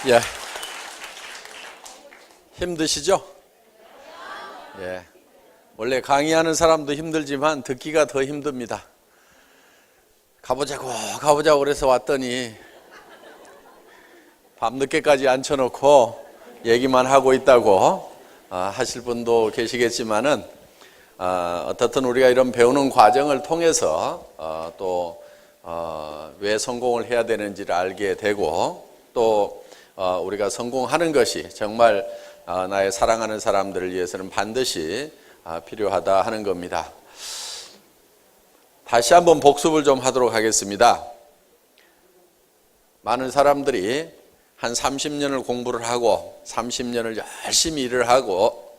예. 힘드시죠? 예. 원래 강의하는 사람도 힘들지만 듣기가 더 힘듭니다. 가보자고 그래서 왔더니 밤늦게까지 앉혀놓고 얘기만 하고 있다고 하실 분도 계시겠지만은 어떻든 우리가 이런 배우는 과정을 통해서 또 왜 성공을 해야 되는지를 알게 되고 또 우리가 성공하는 것이 정말 나의 사랑하는 사람들을 위해서는 반드시 필요하다 하는 겁니다. 다시 한번 복습을 좀 하도록 하겠습니다. 많은 사람들이 한 30년을 공부를 하고 30년을 열심히 일을 하고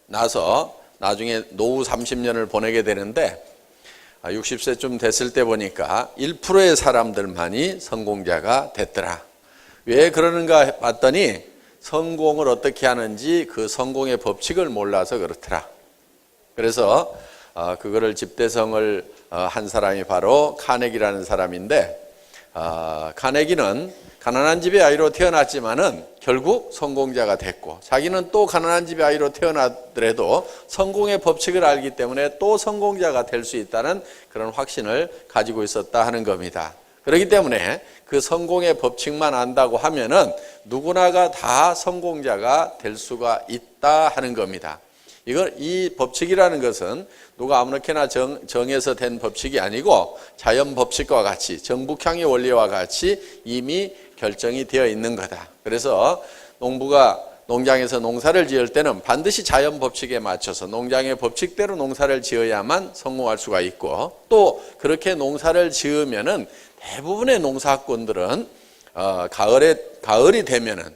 나서 나중에 노후 30년을 보내게 되는데 60세쯤 됐을 때 보니까 1%의 사람들만이 성공자가 됐더라. 왜 그러는가 봤더니 성공을 어떻게 하는지 그 성공의 법칙을 몰라서 그렇더라. 그래서 그거를 집대성을 한 사람이 바로 카네기라는 사람인데 카네기는 가난한 집의 아이로 태어났지만은 결국 성공자가 됐고 자기는 또 가난한 집의 아이로 태어나더라도 성공의 법칙을 알기 때문에 또 성공자가 될 수 있다는 그런 확신을 가지고 있었다 하는 겁니다. 그렇기 때문에 그 성공의 법칙만 안다고 하면은 누구나가 다 성공자가 될 수가 있다 하는 겁니다. 이 법칙이라는 것은 누가 아무렇게나 정해서 된 법칙이 아니고 자연 법칙과 같이 정북향의 원리와 같이 이미 결정이 되어 있는 거다. 그래서 농부가 농장에서 농사를 지을 때는 반드시 자연 법칙에 맞춰서 농장의 법칙대로 농사를 지어야만 성공할 수가 있고 또 그렇게 농사를 지으면은 대부분의 농사꾼들은 가을이 되면은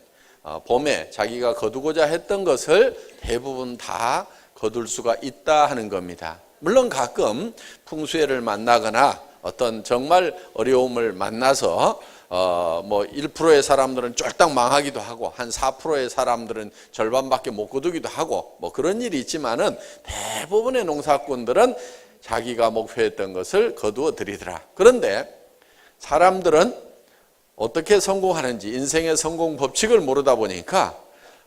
봄에 자기가 거두고자 했던 것을 대부분 다 거둘 수가 있다 하는 겁니다. 물론 가끔 풍수해를 만나거나 어떤 정말 어려움을 만나서 1%의 사람들은 쫄딱 망하기도 하고 한 4%의 사람들은 절반밖에 못 거두기도 하고 그런 일이 있지만은 대부분의 농사꾼들은 자기가 목표했던 것을 거두어 드리더라. 그런데 사람들은 어떻게 성공하는지 인생의 성공 법칙을 모르다 보니까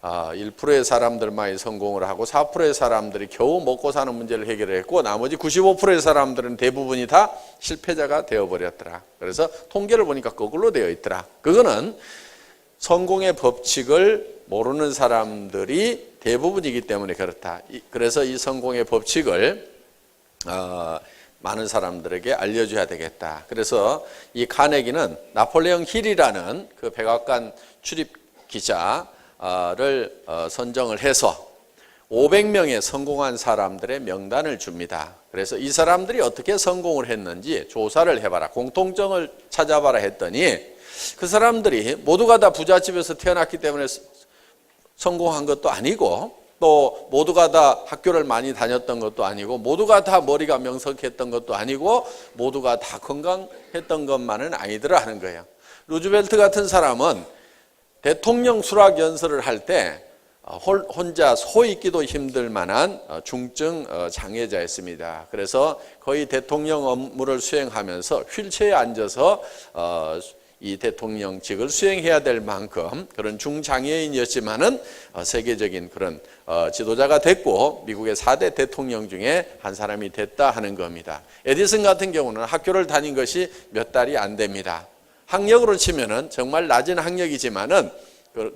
1%의 사람들만이 성공을 하고 4%의 사람들이 겨우 먹고 사는 문제를 해결했고 나머지 95%의 사람들은 대부분이 다 실패자가 되어버렸더라. 그래서 통계를 보니까 거꾸로 되어 있더라. 그거는 성공의 법칙을 모르는 사람들이 대부분이기 때문에 그렇다. 그래서 이 성공의 법칙을 많은 사람들에게 알려줘야 되겠다. 그래서 이 카네기는 나폴레옹 힐이라는 그 백악관 출입 기자를 선정을 해서 500명의 성공한 사람들의 명단을 줍니다. 그래서 이 사람들이 어떻게 성공을 했는지 조사를 해봐라. 공통점을 찾아봐라 했더니 그 사람들이 모두가 다 부잣집에서 태어났기 때문에 성공한 것도 아니고 또 모두가 다 학교를 많이 다녔던 것도 아니고 모두가 다 머리가 명석했던 것도 아니고 모두가 다 건강했던 것만은 아니더라 하는 거예요. 루즈벨트 같은 사람은 대통령 수락 연설을 할 때 혼자 서 있기도 힘들 만한 중증 장애자였습니다. 그래서 거의 대통령 업무를 수행하면서 휠체어에 앉아서 이 대통령직을 수행해야 될 만큼 그런 중장애인이었지만은 세계적인 그런 지도자가 됐고 미국의 4대 대통령 중에 한 사람이 됐다 하는 겁니다. 에디슨 같은 경우는 학교를 다닌 것이 몇 달이 안 됩니다. 학력으로 치면은 정말 낮은 학력이지만은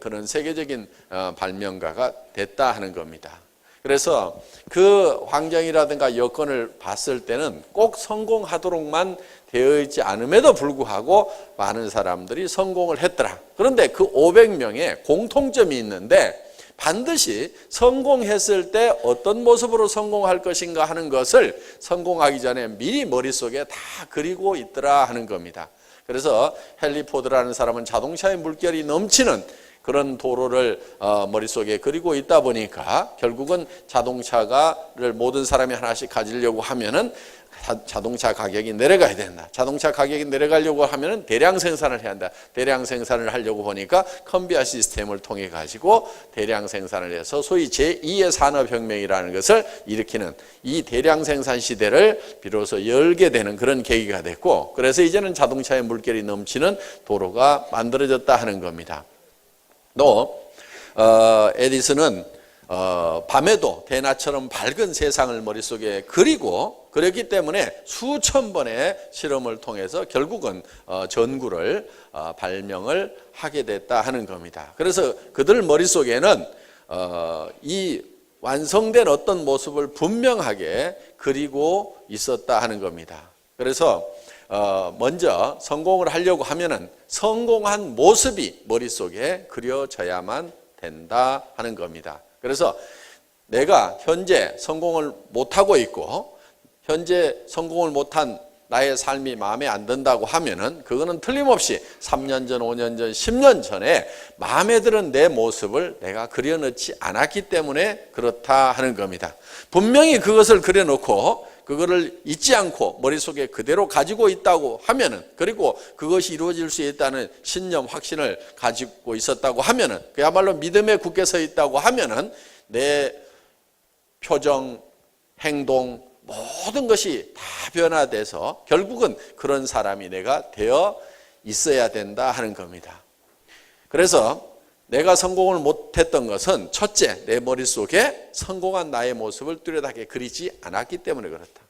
그런 세계적인 발명가가 됐다 하는 겁니다. 그래서 그 환경이라든가 여건을 봤을 때는 꼭 성공하도록만 되어 있지 않음에도 불구하고 많은 사람들이 성공을 했더라. 그런데 그 500명의 공통점이 있는데 반드시 성공했을 때 어떤 모습으로 성공할 것인가 하는 것을 성공하기 전에 미리 머릿속에 다 그리고 있더라 하는 겁니다. 그래서 헨리 포드라는 사람은 자동차의 물결이 넘치는 그런 도로를 머릿속에 그리고 있다 보니까 결국은 자동차를 모든 사람이 하나씩 가지려고 하면은 자동차 가격이 내려가야 된다. 자동차 가격이 내려가려고 하면은 대량 생산을 해야 한다. 대량 생산을 하려고 보니까 컨베이어 시스템을 통해 가지고 대량 생산을 해서 소위 제2의 산업혁명이라는 것을 일으키는 이 대량 생산 시대를 비로소 열게 되는 그런 계기가 됐고, 그래서 이제는 자동차의 물결이 넘치는 도로가 만들어졌다 하는 겁니다. 또 에디슨은 밤에도 대낮처럼 밝은 세상을 머릿속에 그리고 그랬기 때문에 수천 번의 실험을 통해서 결국은 전구를 발명을 하게 됐다 하는 겁니다. 그래서 그들 머릿속에는 이 완성된 어떤 모습을 분명하게 그리고 있었다 하는 겁니다. 그래서 먼저 성공을 하려고 하면은 성공한 모습이 머릿속에 그려져야만 된다 하는 겁니다. 그래서 내가 현재 성공을 못하고 있고 현재 성공을 못한 나의 삶이 마음에 안 든다고 하면은 그거는 틀림없이 3년 전, 5년 전, 10년 전에 마음에 드는 내 모습을 내가 그려놓지 않았기 때문에 그렇다 하는 겁니다. 분명히 그것을 그려놓고 그거를 잊지 않고 머릿속에 그대로 가지고 있다고 하면은, 그리고 그것이 이루어질 수 있다는 신념, 확신을 가지고 있었다고 하면은, 그야말로 믿음에 굳게 서 있다고 하면은 내 표정, 행동, 모든 것이 다 변화돼서 결국은 그런 사람이 내가 되어 있어야 된다 하는 겁니다. 그래서 내가 성공을 못했던 것은 첫째, 내 머릿속에 성공한 나의 모습을 뚜렷하게 그리지 않았기 때문에 그렇다.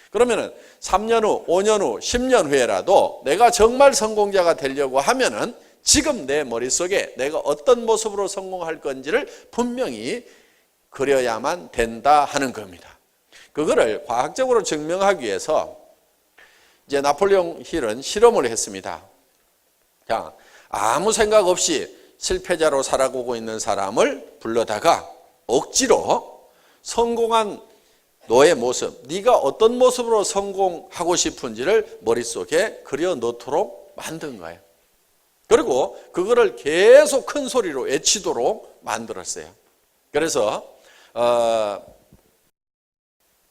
그러면은 3년 후, 5년 후, 10년 후에라도 내가 정말 성공자가 되려고 하면은 지금 내 머릿속에 내가 어떤 모습으로 성공할 건지를 분명히 그려야만 된다 하는 겁니다. 그거를 과학적으로 증명하기 위해서 이제 나폴레옹 힐은 실험을 했습니다. 자, 아무 생각 없이 실패자로 살아가고 있는 사람을 불러다가 억지로 성공한 너의 모습, 네가 어떤 모습으로 성공하고 싶은지를 머릿속에 그려 넣도록 만든 거예요. 그리고 그거를 계속 큰 소리로 외치도록 만들었어요. 그래서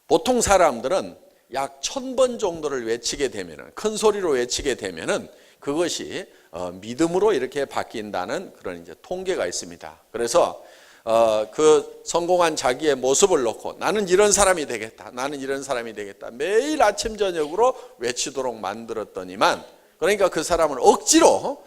보통 사람들은 약 1000번 정도를 외치게 되면은, 큰 소리로 외치게 되면은 그것이 믿음으로 이렇게 바뀐다는 그런 이제 통계가 있습니다. 그래서 그 성공한 자기의 모습을 놓고 나는 이런 사람이 되겠다, 나는 이런 사람이 되겠다, 매일 아침 저녁으로 외치도록 만들었더니만, 그러니까 그 사람을 억지로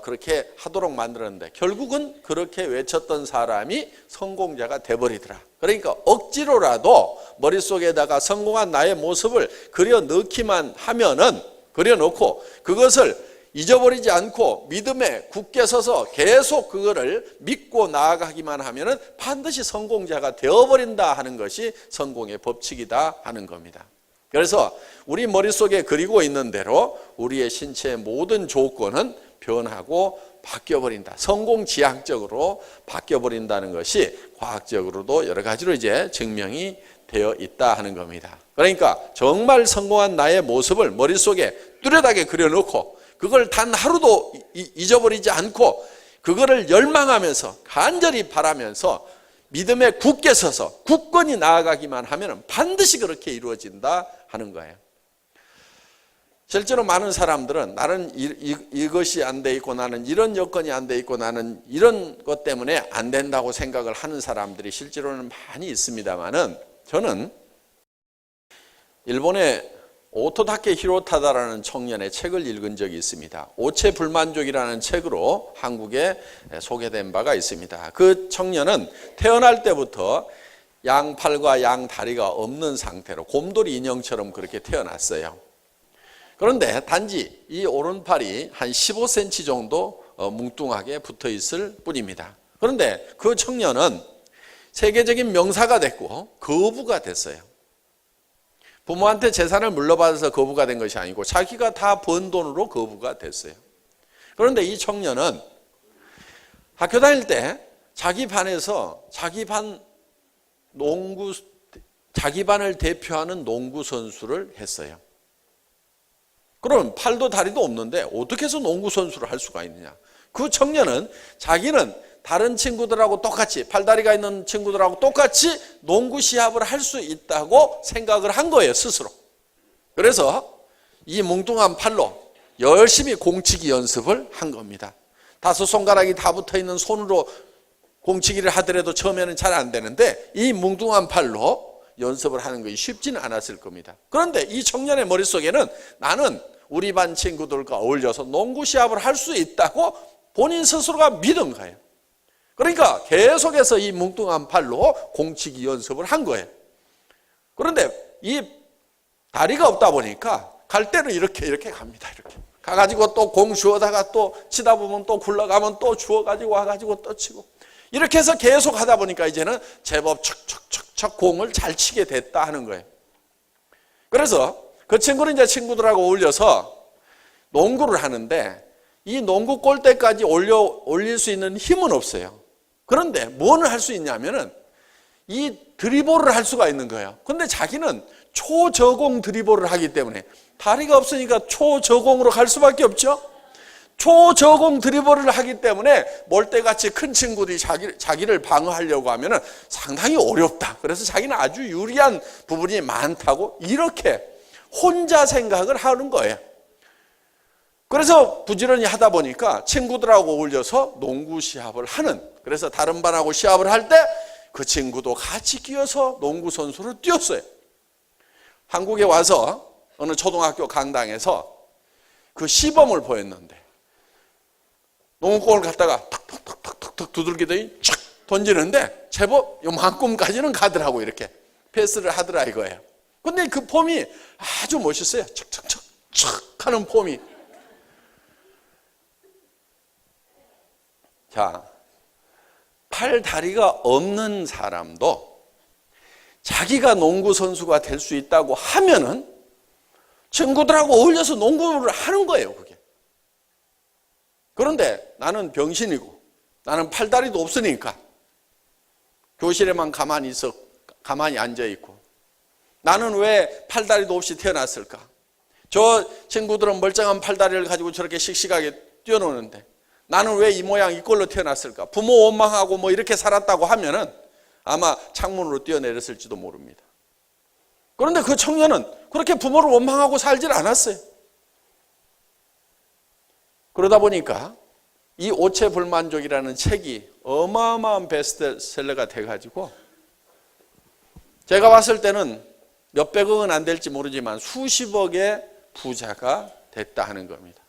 그렇게 하도록 만들었는데 결국은 그렇게 외쳤던 사람이 성공자가 돼버리더라. 그러니까 억지로라도 머릿속에다가 성공한 나의 모습을 그려 넣기만 하면은, 그려 놓고 그것을 잊어버리지 않고 믿음에 굳게 서서 계속 그거를 믿고 나아가기만 하면은 반드시 성공자가 되어버린다 하는 것이 성공의 법칙이다 하는 겁니다. 그래서 우리 머릿속에 그리고 있는 대로 우리의 신체의 모든 조건은 변하고 바뀌어버린다. 성공지향적으로 바뀌어버린다는 것이 과학적으로도 여러 가지로 이제 증명이 되어 있다 하는 겁니다. 그러니까 정말 성공한 나의 모습을 머릿속에 뚜렷하게 그려놓고 그걸 단 하루도 잊어버리지 않고 그거를 열망하면서 간절히 바라면서 믿음에 굳게 서서 굳건히 나아가기만 하면 반드시 그렇게 이루어진다 하는 거예요. 실제로 많은 사람들은 나는 이것이 안 돼 있고 나는 이런 여건이 안 돼 있고 나는 이런 것 때문에 안 된다고 생각을 하는 사람들이 실제로는 많이 있습니다만은, 저는 일본의 오토다케 히로타다라는 청년의 책을 읽은 적이 있습니다. 오체불만족이라는 책으로 한국에 소개된 바가 있습니다. 그 청년은 태어날 때부터 양팔과 양다리가 없는 상태로 곰돌이 인형처럼 그렇게 태어났어요. 그런데 단지 이 오른팔이 한 15cm 정도 뭉뚱하게 붙어 있을 뿐입니다. 그런데 그 청년은 세계적인 명사가 됐고 거부가 됐어요. 부모한테 재산을 물려받아서 거부가 된 것이 아니고 자기가 다 번 돈으로 거부가 됐어요. 그런데 이 청년은 학교 다닐 때 자기 반에서 자기 반을 대표하는 농구 선수를 했어요. 그럼 팔도 다리도 없는데 어떻게 해서 농구 선수를 할 수가 있느냐? 그 청년은 자기는 다른 친구들하고 똑같이, 팔다리가 있는 친구들하고 똑같이 농구 시합을 할 수 있다고 생각을 한 거예요, 스스로. 그래서 이 뭉뚱한 팔로 열심히 공치기 연습을 한 겁니다. 5손가락이 다 붙어 있는 손으로 공치기를 하더라도 처음에는 잘 안 되는데 이 뭉뚱한 팔로 연습을 하는 것이 쉽지는 않았을 겁니다. 그런데 이 청년의 머릿속에는 나는 우리 반 친구들과 어울려서 농구 시합을 할 수 있다고 본인 스스로가 믿은 거예요. 그러니까 계속해서 이 뭉뚱한 팔로 공치기 연습을 한 거예요. 그런데 이 다리가 없다 보니까 갈 때는 이렇게 갑니다. 이렇게 가가지고 또 공 주워다가 또 치다 보면 또 굴러가면 또 주워가지고 와가지고 또 치고, 이렇게 해서 계속 하다 보니까 이제는 제법 척척척척 공을 잘 치게 됐다 하는 거예요. 그래서 그 친구는 이제 친구들하고 어울려서 농구를 하는데 이 농구 골대까지 올릴 수 있는 힘은 없어요. 그런데 뭐를 할 수 있냐면은 이 드리블을 할 수가 있는 거예요. 근데 자기는 초저공 드리블을 하기 때문에 다리가 없으니까 초저공으로 갈 수밖에 없죠. 초저공 드리블을 하기 때문에 몰대같이 큰 친구들이 자기를 방어하려고 하면은 상당히 어렵다. 그래서 자기는 아주 유리한 부분이 많다고 이렇게 혼자 생각을 하는 거예요. 그래서 부지런히 하다 보니까 친구들하고 어울려서 농구 시합을 하는, 그래서 다른 반하고 시합을 할 때 그 친구도 같이 끼어서 농구 선수를 뛰었어요. 한국에 와서 어느 초등학교 강당에서 그 시범을 보였는데 농구공을 갖다가 탁탁탁탁탁 두들기더니 촥 던지는데 제법 요만큼까지는 가더라고. 이렇게 패스를 하더라 이거예요. 근데 그 폼이 아주 멋있어요. 척척척 척 하는 폼이. 자, 팔 다리가 없는 사람도 자기가 농구 선수가 될 수 있다고 하면은 친구들하고 어울려서 농구를 하는 거예요, 그게. 그런데 나는 병신이고 나는 팔다리도 없으니까 교실에만 가만히 앉아 있고, 나는 왜 팔다리도 없이 태어났을까? 저 친구들은 멀쩡한 팔다리를 가지고 저렇게 씩씩하게 뛰어노는데 나는 왜 이 모양 이 꼴로 태어났을까? 부모 원망하고 뭐 이렇게 살았다고 하면은 아마 창문으로 뛰어내렸을지도 모릅니다. 그런데 그 청년은 그렇게 부모를 원망하고 살질 않았어요. 그러다 보니까 이 오체불만족이라는 책이 어마어마한 베스트셀러가 돼가지고 제가 봤을 때는 몇백억은 안 될지 모르지만 수십억의 부자가 됐다 하는 겁니다.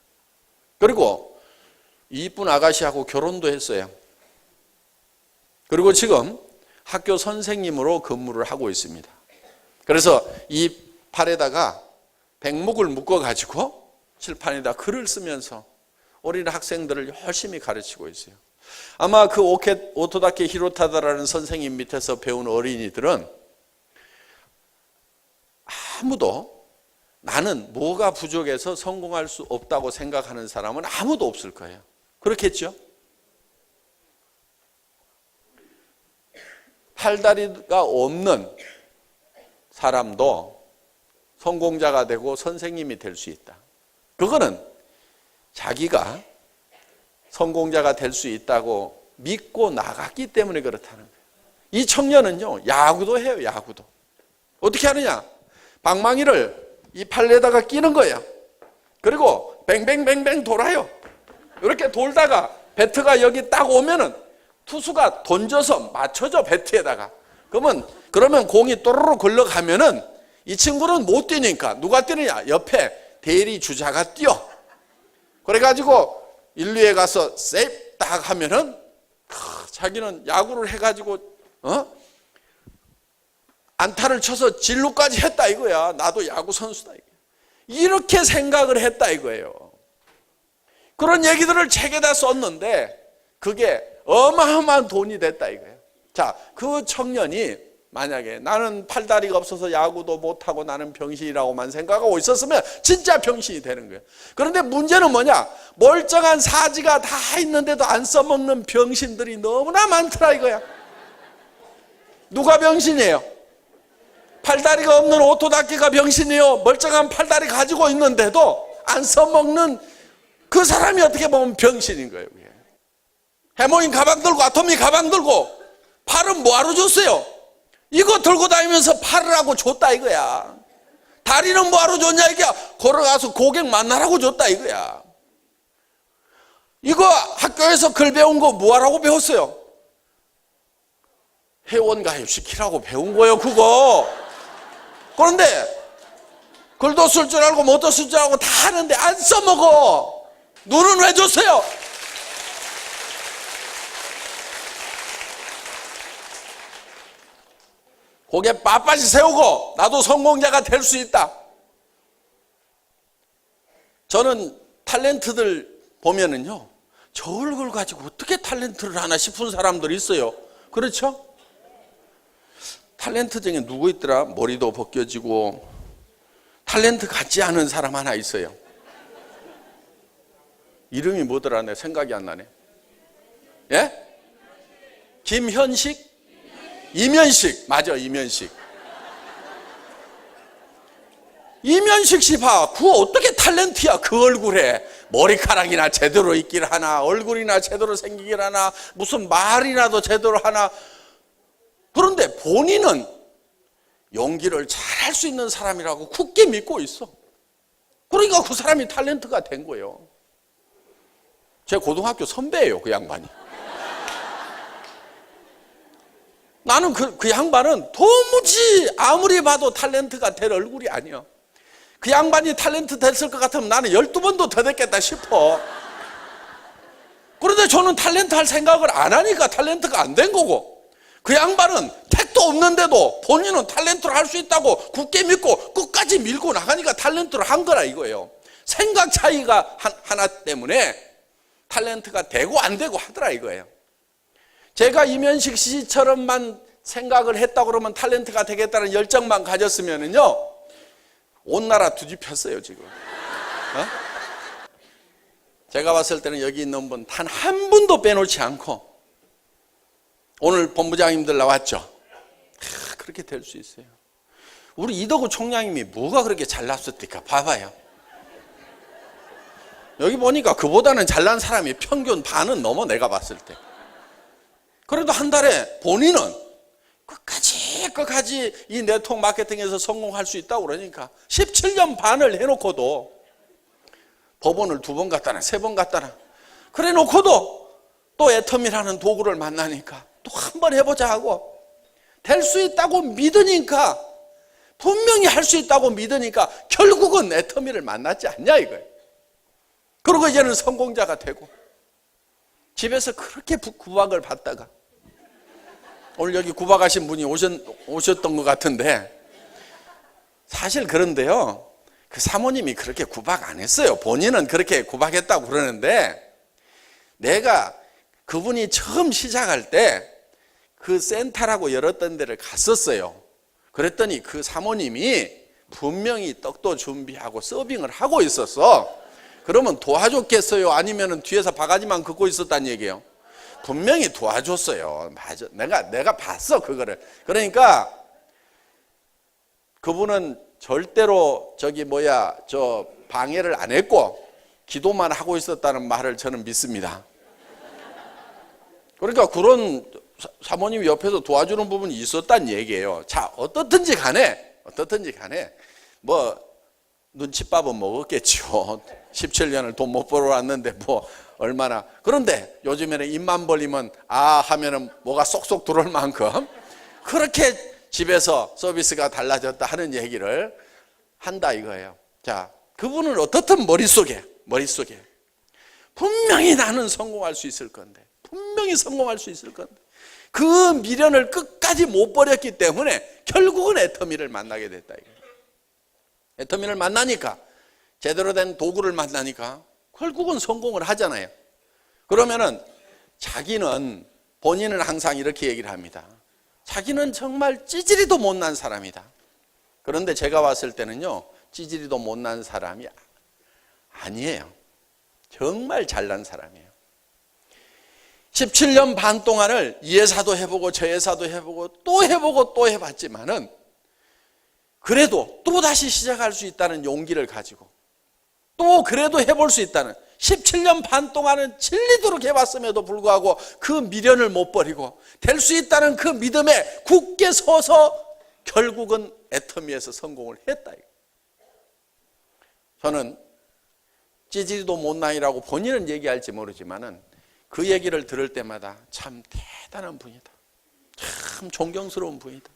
그리고 이쁜 아가씨하고 결혼도 했어요. 그리고 지금 학교 선생님으로 근무를 하고 있습니다. 그래서 이 팔에다가 백목을 묶어가지고 칠판에다 글을 쓰면서 어린 학생들을 열심히 가르치고 있어요. 아마 그 오토다케 히로타다라는 선생님 밑에서 배운 어린이들은 아무도 나는 뭐가 부족해서 성공할 수 없다고 생각하는 사람은 아무도 없을 거예요. 그렇겠죠? 팔다리가 없는 사람도 성공자가 되고 선생님이 될 수 있다. 그거는 자기가 성공자가 될 수 있다고 믿고 나갔기 때문에 그렇다는 거예요. 이 청년은요, 야구도 해요, 야구도. 어떻게 하느냐? 방망이를 이 팔에다가 끼는 거예요. 그리고 뱅뱅뱅뱅 돌아요. 이렇게 돌다가 배트가 여기 딱 오면은 투수가 던져서 맞춰줘, 배트에다가. 그러면 공이 또르르 걸러가면은 이 친구는 못 뛰니까 누가 뛰느냐? 옆에 대리 주자가 뛰어. 그래가지고 1루에 가서 세이프 딱 하면은 자기는 야구를 해가지고 안타를 쳐서 진루까지 했다 이거야. 나도 야구 선수다 이거야. 이렇게 생각을 했다 이거예요. 그런 얘기들을 책에다 썼는데 그게 어마어마한 돈이 됐다 이거예요. 자, 그 청년이 만약에 나는 팔다리가 없어서 야구도 못하고 나는 병신이라고만 생각하고 있었으면 진짜 병신이 되는 거예요. 그런데 문제는 뭐냐? 멀쩡한 사지가 다 있는데도 안 써먹는 병신들이 너무나 많더라 이거야. 누가 병신이에요? 팔다리가 없는 오토다케가 병신이에요. 멀쩡한 팔다리 가지고 있는데도 안 써먹는 그 사람이 어떻게 보면 병신인 거예요. 해모인 가방 들고 아토미 가방 들고 팔은 뭐하러 줬어요? 이거 들고 다니면서 팔을 하고 줬다 이거야. 다리는 뭐하러 줬냐 이게 걸어가서 고객 만나라고 줬다 이거야. 이거 학교에서 글 배운 거 뭐하라고 배웠어요? 회원 가입시키라고 배운 거예요 그거. 그런데 글도 쓸 줄 알고 못도 쓸 줄 알고 다 하는데 안 써먹어. 눈은 왜 줬어요? 고개 빳빳이 세우고 나도 성공자가 될 수 있다. 저는 탤런트들 보면은요, 저 얼굴 가지고 어떻게 탤런트를 하나 싶은 사람들이 있어요. 그렇죠? 탤런트 중에 누구 있더라? 머리도 벗겨지고 탤런트 같지 않은 사람 하나 있어요. 이름이 뭐더라? 내 생각이 안 나네. 예? 김현식? 이면식. 맞아, 이면식. 이면식 씨 봐. 그 어떻게 탤런트야, 그 얼굴에. 머리카락이나 제대로 있길 하나, 얼굴이나 제대로 생기길 하나, 무슨 말이라도 제대로 하나. 그런데 본인은 연기를 잘할 수 있는 사람이라고 굳게 믿고 있어. 그러니까 그 사람이 탤런트가 된 거예요. 제 고등학교 선배예요, 그 양반이. 나는 그 양반은 도무지 아무리 봐도 탤런트가 될 얼굴이 아니야. 그 양반이 탤런트 됐을 것 같으면 나는 12번도 더 됐겠다 싶어. 그런데 저는 탤런트 할 생각을 안 하니까 탤런트가 안 된 거고, 그 양반은 택도 없는데도 본인은 탤런트를 할 수 있다고 굳게 믿고 끝까지 밀고 나가니까 탤런트를 한 거라 이거예요. 생각 차이가 하나 때문에 탤런트가 되고 안 되고 하더라 이거예요. 제가 이면식 씨처럼만 생각을 했다고 그러면 탤런트가 되겠다는 열정만 가졌으면은요, 온 나라 뒤집혔어요 지금. 제가 봤을 때는 여기 있는 분 단 한 분도 빼놓지 않고, 오늘 본부장님들 나왔죠. 그렇게 될 수 있어요. 우리 이덕우 총장님이 뭐가 그렇게 잘났었을까 봐봐요. 여기 보니까 그보다는 잘난 사람이 평균 반은 넘어, 내가 봤을 때. 그래도 한 달에 본인은 끝까지 이 네트워크 마케팅에서 성공할 수 있다고 그러니까 17년 반을 해놓고도 법원을 2번 갔다나 3번 갔다나 그래 놓고도 또 애텀이라는 도구를 만나니까 또 한 번 해보자 하고 될 수 있다고 믿으니까, 분명히 할 수 있다고 믿으니까 결국은 애터미를 만났지 않냐 이거예요. 그리고 이제는 성공자가 되고, 집에서 그렇게 구박을 받다가 오늘 여기 구박하신 분이 오셨던 것 같은데, 사실 그런데요, 그 사모님이 그렇게 구박 안 했어요. 본인은 그렇게 구박했다고 그러는데, 내가 그분이 처음 시작할 때 그 센터라고 열었던 데를 갔었어요. 그랬더니 그 사모님이 분명히 떡도 준비하고 서빙을 하고 있었어. 그러면 도와줬겠어요? 아니면 뒤에서 바가지만 긋고 있었단 얘기예요? 분명히 도와줬어요. 맞아. 내가 봤어, 그거를. 그러니까 그분은 절대로 저 방해를 안 했고 기도만 하고 있었다는 말을 저는 믿습니다. 그러니까 그런 사모님이 옆에서 도와주는 부분이 있었단 얘기예요. 자, 어떻든지 간에 뭐 눈칫밥은 먹었겠죠. 17년을 돈 못 벌어 왔는데 뭐 얼마나. 그런데 요즘에는 입만 벌리면 아 하면은 뭐가 쏙쏙 들어올 만큼 그렇게 집에서 서비스가 달라졌다 하는 얘기를 한다 이거예요. 자, 그분은 어떻든 머릿속에 분명히 나는 성공할 수 있을 건데, 분명히 성공할 수 있을 건데, 그 미련을 끝까지 못 버렸기 때문에 결국은 애터미를 만나게 됐다 이거예요. 애터미를 만나니까, 제대로 된 도구를 만나니까 결국은 성공을 하잖아요. 그러면은 본인은 항상 이렇게 얘기를 합니다. 자기는 정말 찌질이도 못난 사람이다. 그런데 제가 봤을 때는요, 찌질이도 못난 사람이 아니에요. 정말 잘난 사람이에요. 17년 반 동안을 이 회사도 해보고 저 회사도 해보고 또 해보고 또 해봤지만은 그래도 또 다시 시작할 수 있다는 용기를 가지고 또 그래도 해볼 수 있다는, 17년 반 동안은 질리도록 해봤음에도 불구하고 그 미련을 못 버리고 될 수 있다는 그 믿음에 굳게 서서 결국은 애터미에서 성공을 했다. 저는 찌질이도 못난이라고 본인은 얘기할지 모르지만은 그 얘기를 들을 때마다 참 대단한 분이다, 참 존경스러운 분이다,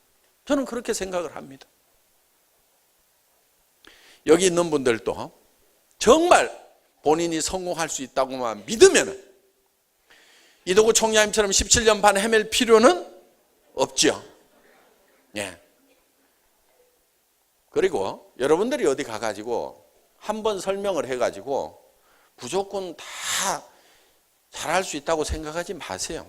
저는 그렇게 생각을 합니다. 여기 있는 분들도 정말 본인이 성공할 수 있다고만 믿으면은 이덕우 총장님처럼 17년 반 헤맬 필요는 없죠. 예. 그리고 여러분들이 어디 가가지고 한번 설명을 해가지고 무조건 다 잘할 수 있다고 생각하지 마세요.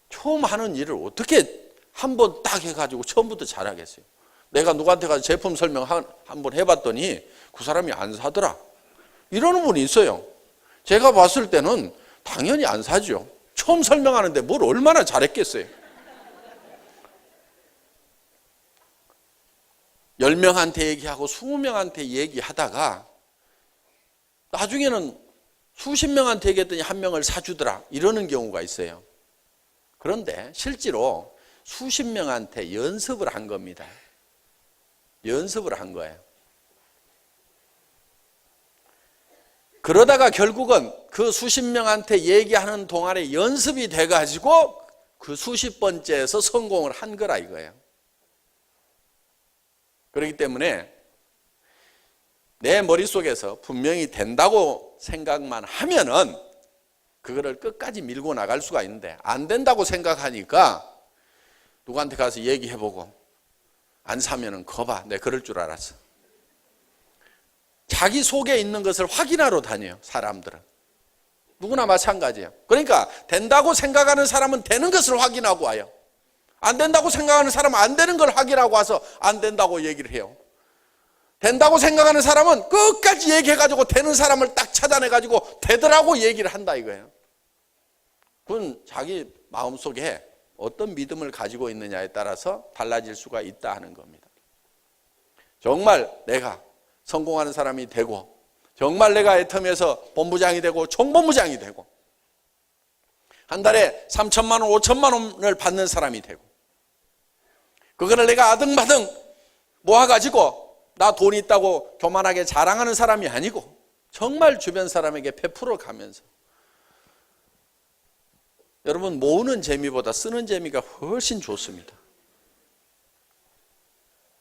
처음 하는 일을 어떻게 한번 딱 해가지고 처음부터 잘하겠어요. 내가 누구한테 가서 제품 설명 한번 해봤더니 그 사람이 안 사더라, 이러는 분이 있어요. 제가 봤을 때는 당연히 안 사죠. 처음 설명하는데 뭘 얼마나 잘했겠어요. 10명한테 얘기하고 20명한테 얘기하다가 나중에는 수십 명한테 얘기했더니 한 명을 사주더라, 이러는 경우가 있어요. 그런데 실제로 수십 명한테 연습을 한 겁니다. 연습을 한 거예요. 그러다가 결국은 그 수십 명한테 얘기하는 동안에 연습이 돼가지고 그 수십 번째에서 성공을 한 거라 이거예요. 그렇기 때문에 내 머릿속에서 분명히 된다고 생각만 하면은 그거를 끝까지 밀고 나갈 수가 있는데, 안 된다고 생각하니까 누구한테 가서 얘기해보고 안 사면은 거봐, 내가 그럴 줄 알았어. 자기 속에 있는 것을 확인하러 다녀요, 사람들은. 누구나 마찬가지예요. 그러니까 된다고 생각하는 사람은 되는 것을 확인하고 와요. 안 된다고 생각하는 사람은 안 되는 걸 확인하고 와서 안 된다고 얘기를 해요. 된다고 생각하는 사람은 끝까지 얘기해가지고 되는 사람을 딱 찾아내가지고 되더라고 얘기를 한다 이거예요. 그건 자기 마음속에 어떤 믿음을 가지고 있느냐에 따라서 달라질 수가 있다 하는 겁니다. 정말 내가 성공하는 사람이 되고, 정말 내가 애텀에서 본부장이 되고 총본부장이 되고 한 달에 3천만 원, 5천만 원을 받는 사람이 되고, 그거를 내가 아등바등 모아가지고 나 돈 있다고 교만하게 자랑하는 사람이 아니고 정말 주변 사람에게 베풀어 가면서, 여러분 모으는 재미보다 쓰는 재미가 훨씬 좋습니다.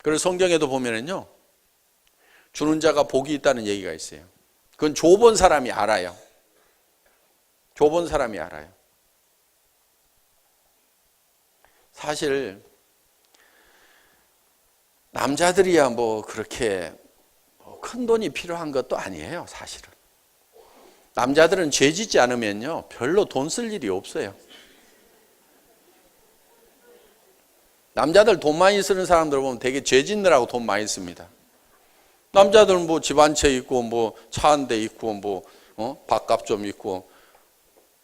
그래서 성경에도 보면은요, 주는 자가 복이 있다는 얘기가 있어요. 그건 줘본 사람이 알아요. 줘본 사람이 알아요. 사실 남자들이야 뭐 그렇게 큰 돈이 필요한 것도 아니에요. 사실은 남자들은 죄 짓지 않으면요 별로 돈 쓸 일이 없어요. 남자들 돈 많이 쓰는 사람들 보면 되게 죄 짓느라고 돈 많이 씁니다. 남자들은 뭐 집 한 채 있고 뭐 차 한 대 있고 뭐 밥값 좀 있고,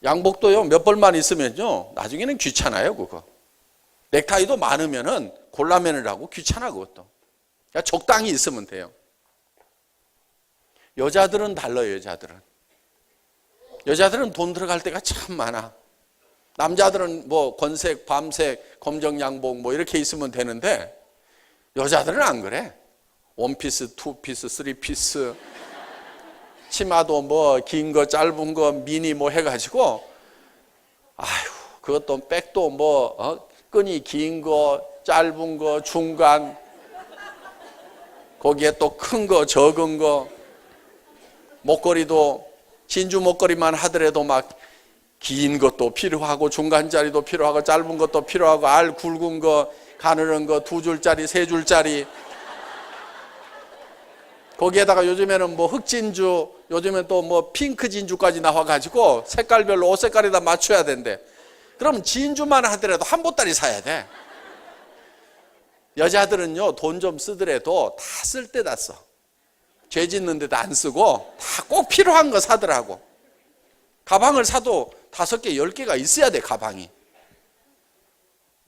양복도요 몇 벌만 있으면요 나중에는 귀찮아요. 그거 넥타이도 많으면은 골라매느라고 귀찮아. 그것도 그냥 적당히 있으면 돼요. 여자들은 달라요. 여자들은 돈 들어갈 때가 참 많아. 남자들은 뭐 건색, 밤색, 검정 양복 뭐 이렇게 있으면 되는데 여자들은 안 그래. 원피스, 투피스, 쓰리피스, 치마도 뭐 긴 거, 짧은 거, 미니 뭐 해가지고, 아휴, 그것도 백도 뭐 끈이 긴 거, 짧은 거, 중간, 거기에 또 큰 거, 적은 거, 목걸이도 진주 목걸이만 하더라도 막 긴 것도 필요하고 중간짜리도 필요하고 짧은 것도 필요하고 알 굵은 거, 가느른 거 2줄짜리, 3줄짜리, 거기에다가 요즘에는 뭐 흑진주, 요즘엔 또 뭐 핑크 진주까지 나와가지고 색깔별로 옷 색깔에다 맞춰야 된대. 그럼 진주만 하더라도 한 보따리 사야 돼. 여자들은요 돈 좀 쓰더라도 다 쓸 때다 써. 죄 짓는 데도 안 쓰고 다 꼭 필요한 거 사더라고. 가방을 사도 5개, 10개가 있어야 돼. 가방이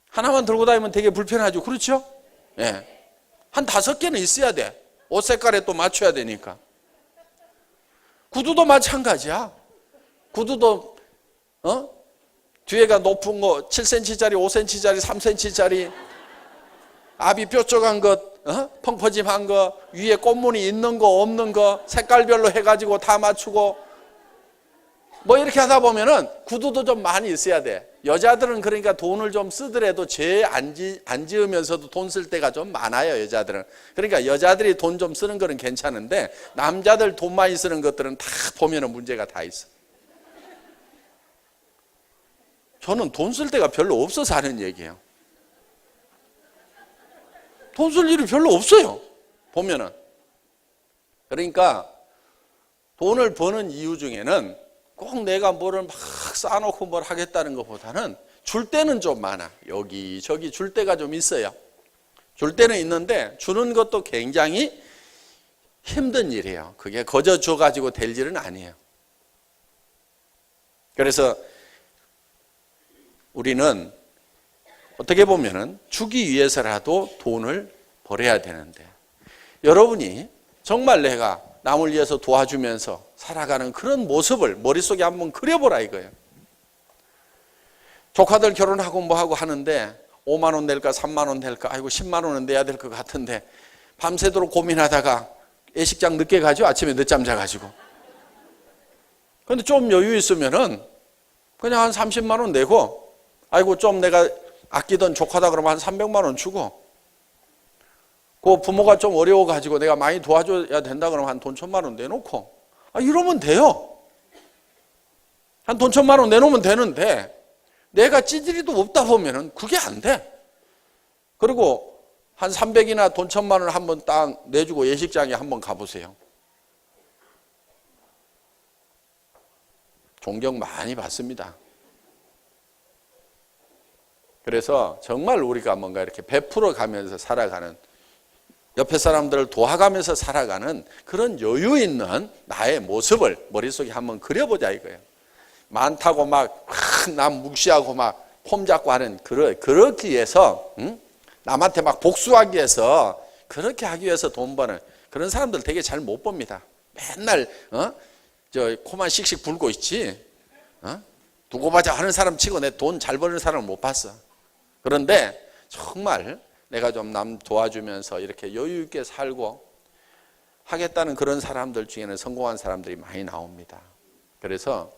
하나만 들고 다니면 되게 불편하죠. 그렇죠? 예. 한 5개는 있어야 돼. 옷 색깔에 또 맞춰야 되니까. 구두도 마찬가지야. 구두도 뒤에가 높은 거 7cm짜리, 5cm짜리, 3cm짜리, 앞이 뾰족한 것, 펑퍼짐한 거, 위에 꽃무늬 있는 거 없는 거 색깔별로 해가지고 다 맞추고 뭐 이렇게 하다 보면은 구두도 좀 많이 있어야 돼. 여자들은 그러니까 돈을 좀 쓰더라도 죄 안 지으면서도 돈 쓸 때가 좀 많아요. 여자들은. 그러니까 여자들이 돈 좀 쓰는 거는 괜찮은데 남자들 돈 많이 쓰는 것들은 다 보면은 문제가 다 있어. 저는 돈 쓸 데가 별로 없어서 하는 얘기예요. 돈 쓸 일이 별로 없어요. 보면은. 그러니까 돈을 버는 이유 중에는 꼭 내가 뭐를 막 쌓아놓고 뭘 하겠다는 것보다는 줄 때는 좀 많아. 여기저기 줄 때가 좀 있어요. 줄 때는 있는데 주는 것도 굉장히 힘든 일이에요. 그게 거저 줘가지고 될 일은 아니에요. 그래서 우리는 어떻게 보면은 주기 위해서라도 돈을 벌어야 되는데, 여러분이 정말 내가 남을 위해서 도와주면서 살아가는 그런 모습을 머릿속에 한번 그려보라 이거예요. 조카들 결혼하고 뭐하고 하는데 5만 원 낼까 3만 원 낼까, 아이고 10만 원은 내야 될 것 같은데 밤새도록 고민하다가 예식장 늦게 가죠. 아침에 늦잠 자가지고. 근데 좀 여유 있으면은 그냥 한 30만 원 내고, 아이고 좀 내가 아끼던 조카다 그러면 한 300만 원 주고, 그 부모가 좀 어려워가지고 내가 많이 도와줘야 된다 그러면 한 돈 1,000만 원 내놓고, 이러면 돼요. 한 돈 1,000만 원 내놓으면 되는데, 내가 찌질이도 없다 보면은 그게 안 돼. 그리고 한 300이나 돈 1,000만 원을 한번 딱 내주고 예식장에 한번 가보세요. 존경 많이 받습니다. 그래서 정말 우리가 뭔가 이렇게 베풀어 가면서 살아가는, 옆에 사람들을 도와가면서 살아가는 그런 여유 있는 나의 모습을 머릿속에 한번 그려보자 이거예요. 많다고 막 남 무시하고 막 폼 잡고 하는, 그렇기 위해서, 남한테 막 복수하기 위해서, 그렇게 하기 위해서 돈 버는 그런 사람들 되게 잘 못 봅니다. 맨날 저 코만 씩씩 불고 있지, 두고 보자 하는 사람 치고 내 돈 잘 버는 사람을 못 봤어. 그런데 정말 내가 좀 남 도와주면서 이렇게 여유 있게 살고 하겠다는 그런 사람들 중에는 성공한 사람들이 많이 나옵니다. 그래서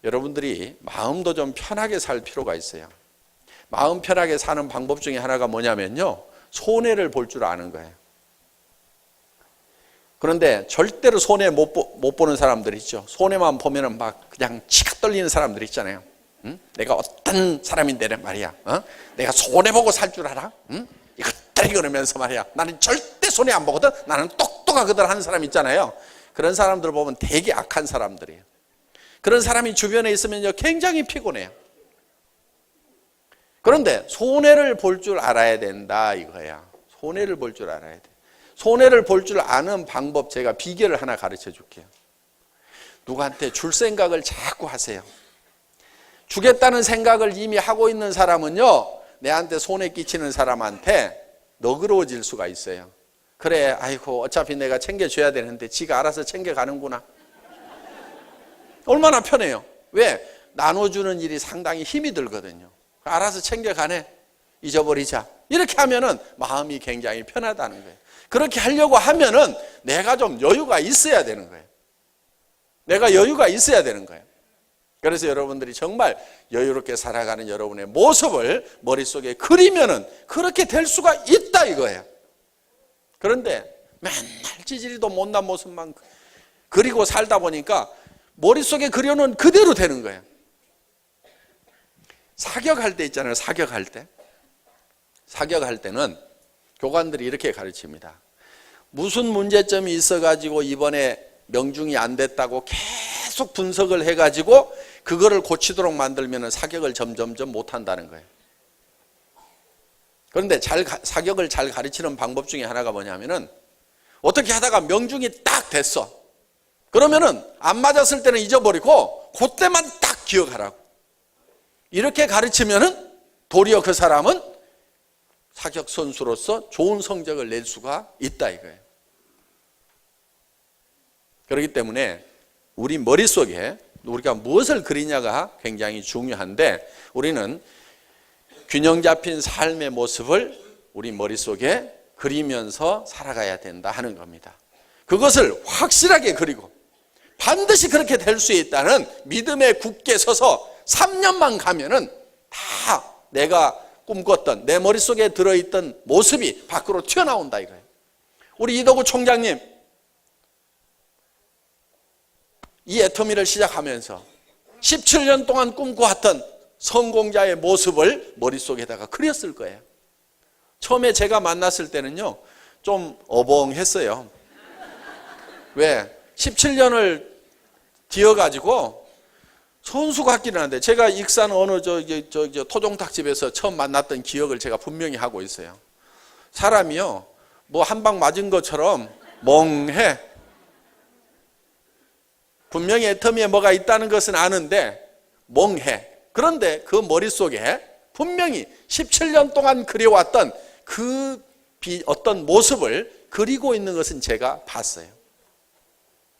여러분들이 마음도 좀 편하게 살 필요가 있어요. 마음 편하게 사는 방법 중에 하나가 뭐냐면요, 손해를 볼 줄 아는 거예요. 그런데 절대로 손해 못 보는 사람들 있죠. 손해만 보면은 막 그냥 치가 떨리는 사람들 있잖아요. 내가 어떤 사람인데 말이야, 내가 손해 보고 살 줄 알아? 이것들이 그러면서 말이야, 나는 절대 손해 안 보거든, 나는 똑똑하거든 하는 사람 있잖아요. 그런 사람들 보면 되게 악한 사람들이에요. 그런 사람이 주변에 있으면요 굉장히 피곤해요. 그런데 손해를 볼 줄 알아야 된다 이거야. 손해를 볼 줄 알아야 돼. 손해를 볼 줄 아는 방법, 제가 비결을 하나 가르쳐 줄게요. 누구한테 줄 생각을 자꾸 하세요. 주겠다는 생각을 이미 하고 있는 사람은요, 내한테 손해 끼치는 사람한테 너그러워질 수가 있어요. 그래, 아이고 어차피 내가 챙겨줘야 되는데 지가 알아서 챙겨가는구나. 얼마나 편해요. 왜? 나눠주는 일이 상당히 힘이 들거든요. 알아서 챙겨가네, 잊어버리자, 이렇게 하면은 마음이 굉장히 편하다는 거예요. 그렇게 하려고 하면은 내가 좀 여유가 있어야 되는 거예요. 내가 여유가 있어야 되는 거예요. 그래서 여러분들이 정말 여유롭게 살아가는 여러분의 모습을 머릿속에 그리면은 그렇게 될 수가 있다 이거예요. 그런데 맨날 찌질이도 못난 모습만 그리고 살다 보니까 머릿속에 그려놓은 그대로 되는 거예요. 사격할 때 있잖아요. 사격할 때. 사격할 때는 교관들이 이렇게 가르칩니다. 무슨 문제점이 있어가지고 이번에 명중이 안 됐다고 계속 분석을 해가지고 그거를 고치도록 만들면 사격을 점점점 못한다는 거예요. 그런데 사격을 잘 가르치는 방법 중에 하나가 뭐냐면은, 어떻게 하다가 명중이 딱 됐어. 그러면은 안 맞았을 때는 잊어버리고 그때만 딱 기억하라고. 이렇게 가르치면은 도리어 그 사람은 사격 선수로서 좋은 성적을 낼 수가 있다 이거예요. 그렇기 때문에 우리 머릿속에 우리가 무엇을 그리냐가 굉장히 중요한데, 우리는 균형 잡힌 삶의 모습을 우리 머릿속에 그리면서 살아가야 된다 하는 겁니다. 그것을 확실하게 그리고 반드시 그렇게 될 수 있다는 믿음에 굳게 서서 3년만 가면은 다 내가 꿈꿨던, 내 머릿속에 들어있던 모습이 밖으로 튀어나온다 이거예요. 우리 이덕우 총장님, 이 애터미를 시작하면서 17년 동안 꿈꿔왔던 성공자의 모습을 머릿속에다가 그렸을 거예요. 처음에 제가 만났을 때는요, 좀 어벙했어요. 왜? 17년을 뒤어가지고 선수 같기는 한데, 제가 익산 어느 토종닭집에서 처음 만났던 기억을 제가 분명히 하고 있어요. 사람이요, 뭐 한 방 맞은 것처럼 멍해. 분명히 애터미에 뭐가 있다는 것은 아는데 멍해. 그런데 그 머릿속에 분명히 17년 동안 그려왔던 그 어떤 모습을 그리고 있는 것은 제가 봤어요.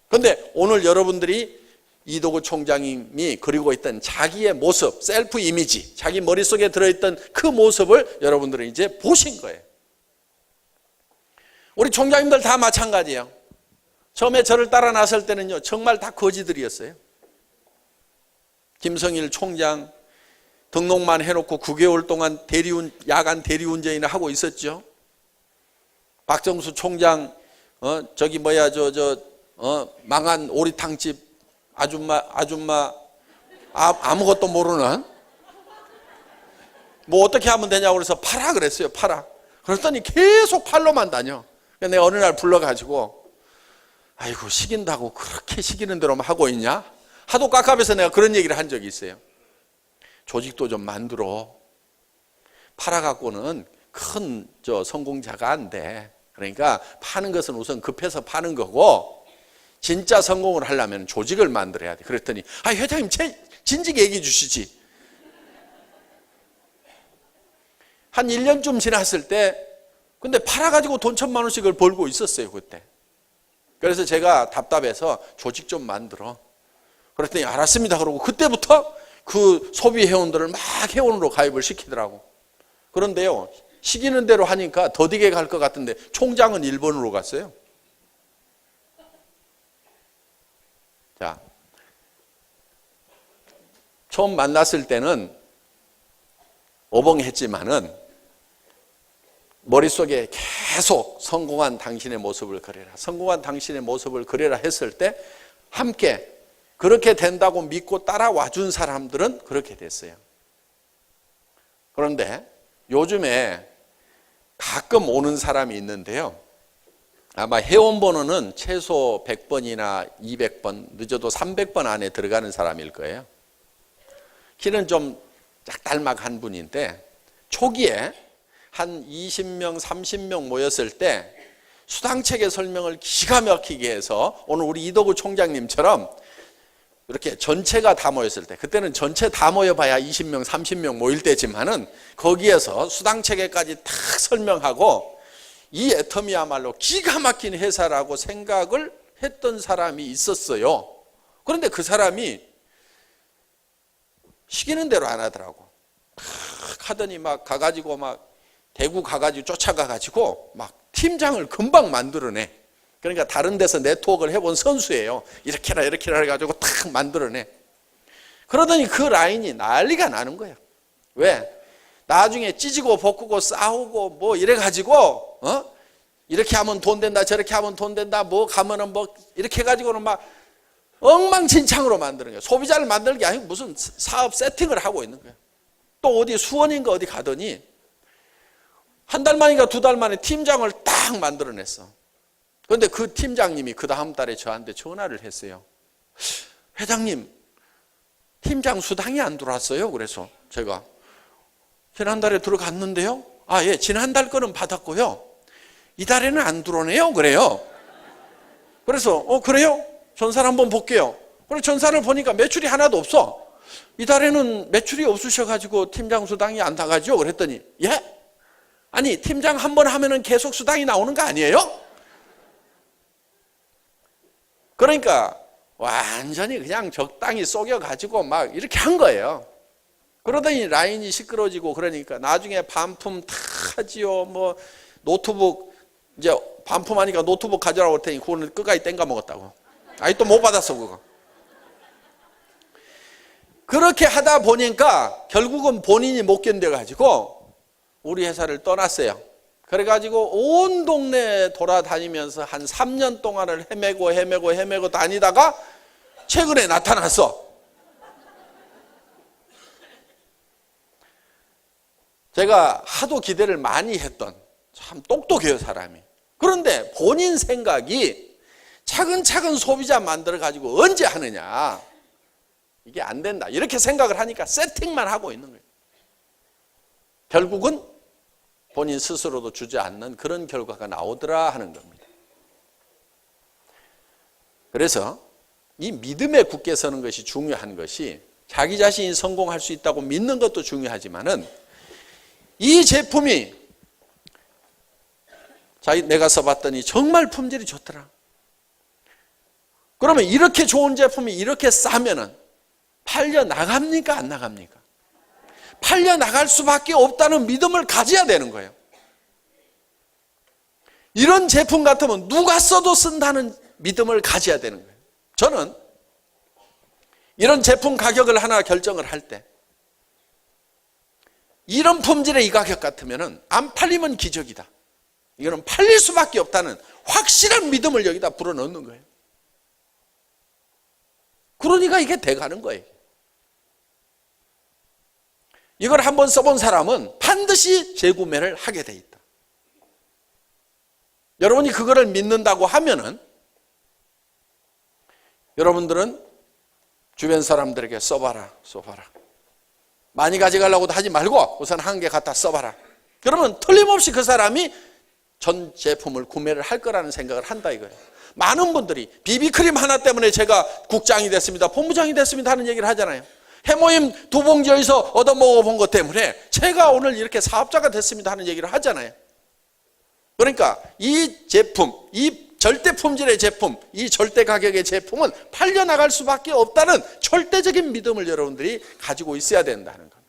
그런데 오늘 여러분들이 이도구 총장님이 그리고 있던 자기의 모습, 셀프 이미지, 자기 머릿속에 들어있던 그 모습을 여러분들은 이제 보신 거예요. 우리 총장님들 다 마찬가지예요. 처음에 저를 따라 나설 때는요, 정말 다 거지들이었어요. 김성일 총장 등록만 해놓고 9개월 동안 야간 대리운전이나 하고 있었죠. 박정수 총장, 망한 오리탕집 아줌마, 아무것도 모르는, 뭐 어떻게 하면 되냐고 그래서 팔아 그랬어요, 팔아. 그랬더니 계속 팔로만 다녀. 내가 어느 날 불러가지고, 아이고, 시킨다고 그렇게 시키는 대로만 하고 있냐? 하도 깝깝해서 내가 그런 얘기를 한 적이 있어요. 조직도 좀 만들어. 팔아갖고는 큰 성공자가 안 돼. 그러니까 파는 것은 우선 급해서 파는 거고, 진짜 성공을 하려면 조직을 만들어야 돼. 그랬더니, 회장님, 진즉 얘기해 주시지. 한 1년쯤 지났을 때, 근데 팔아가지고 돈 1,000만 원씩을 벌고 있었어요, 그때. 그래서 제가 답답해서 조직 좀 만들어. 그랬더니 알았습니다. 그러고 그때부터 그 소비 회원들을 막 회원으로 가입을 시키더라고. 그런데요, 시키는 대로 하니까 더디게 갈 것 같은데 총장은 일본으로 갔어요. 자, 처음 만났을 때는 어벙했지만은 머릿속에 계속 성공한 당신의 모습을 그려라, 성공한 당신의 모습을 그려라 했을 때 함께 그렇게 된다고 믿고 따라와 준 사람들은 그렇게 됐어요. 그런데 요즘에 가끔 오는 사람이 있는데요, 아마 회원번호는 최소 100번이나 200번, 늦어도 300번 안에 들어가는 사람일 거예요. 키는 좀 짝달막한 분인데, 초기에 한 20명, 30명 모였을 때 수당체계 설명을 기가 막히게 해서, 오늘 우리 이도구 총장님처럼 이렇게 전체가 다 모였을 때, 그때는 전체 다 모여봐야 20명, 30명 모일 때지만은 거기에서 수당체계까지 탁 설명하고, 이 애터미야말로 기가 막힌 회사라고 생각을 했던 사람이 있었어요. 그런데 그 사람이 시키는 대로 안 하더라고. 하더니 막 가가지고 막 대구 가가지고 쫓아가가지고 막 팀장을 금방 만들어내. 그러니까 다른 데서 네트워크를 해본 선수예요. 이렇게라 이렇게라 해가지고 탁 만들어내. 그러더니 그 라인이 난리가 나는 거예요. 왜? 나중에 찢고 볶고 싸우고 뭐 이래가지고 이렇게 하면 돈 된다, 저렇게 하면 돈 된다, 뭐 가면은 뭐 이렇게 해가지고는 막 엉망진창으로 만드는 거예요. 소비자를 만드는 게 아니고 무슨 사업 세팅을 하고 있는 거예요. 또 어디 수원인가 어디 가더니 한 달 만인가 2달 만에 팀장을 딱 만들어냈어. 그런데 그 팀장님이 그 다음 달에 저한테 전화를 했어요. 회장님, 팀장 수당이 안 들어왔어요. 그래서 제가 지난달에 들어갔는데요. 예, 지난달 거는 받았고요. 이달에는 안 들어오네요. 그래요. 그래서 그래요? 전사를 한번 볼게요. 그래서 전사를 보니까 매출이 하나도 없어. 이달에는 매출이 없으셔가지고 팀장 수당이 안 나가죠. 그랬더니 예? 아니, 팀장 한 번 하면은 계속 수당이 나오는 거 아니에요? 그러니까 완전히 그냥 적당히 속여가지고 막 이렇게 한 거예요. 그러더니 라인이 시끄러지고, 그러니까 나중에 반품 다 하지요. 뭐 노트북 이제 반품하니까 노트북 가져라고 할 테니 그거는 끝까지 땡가 먹었다고. 또 못 받았어 그거. 그렇게 하다 보니까 결국은 본인이 못 견뎌가지고 우리 회사를 떠났어요. 그래가지고 온 동네 돌아다니면서 한 3년 동안을 헤매고 다니다가 최근에 나타났어. 제가 하도 기대를 많이 했던 참 똑똑해요, 사람이. 그런데 본인 생각이 차근차근 소비자 만들어가지고 언제 하느냐. 이게 안 된다. 이렇게 생각을 하니까 세팅만 하고 있는 거예요. 결국은 본인 스스로도 주저앉는 그런 결과가 나오더라 하는 겁니다. 그래서 이 믿음에 굳게 서는 것이 중요한 것이 자기 자신이 성공할 수 있다고 믿는 것도 중요하지만은 이 제품이 내가 써봤더니 정말 품질이 좋더라. 그러면 이렇게 좋은 제품이 이렇게 싸면은 팔려 나갑니까? 안 나갑니까? 팔려 나갈 수밖에 없다는 믿음을 가져야 되는 거예요. 이런 제품 같으면 누가 써도 쓴다는 믿음을 가져야 되는 거예요. 저는 이런 제품 가격을 하나 결정을 할 때 이런 품질의 이 가격 같으면 안 팔리면 기적이다. 이거는 팔릴 수밖에 없다는 확실한 믿음을 여기다 불어넣는 거예요. 그러니까 이게 돼가는 거예요. 이걸 한번 써본 사람은 반드시 재구매를 하게 돼 있다. 여러분이 그거를 믿는다고 하면은 여러분들은 주변 사람들에게 써봐라. 많이 가져가려고도 하지 말고 우선 한 개 갖다 써봐라. 그러면 틀림없이 그 사람이 전 제품을 구매를 할 거라는 생각을 한다 이거예요. 많은 분들이 비비크림 하나 때문에 제가 국장이 됐습니다, 본부장이 됐습니다 하는 얘기를 하잖아요. 해모임 2봉지에서 얻어먹어본 것 때문에 제가 오늘 이렇게 사업자가 됐습니다 하는 얘기를 하잖아요. 그러니까 이 제품, 이 절대 품질의 제품, 이 절대 가격의 제품은 팔려나갈 수밖에 없다는 절대적인 믿음을 여러분들이 가지고 있어야 된다는 겁니다.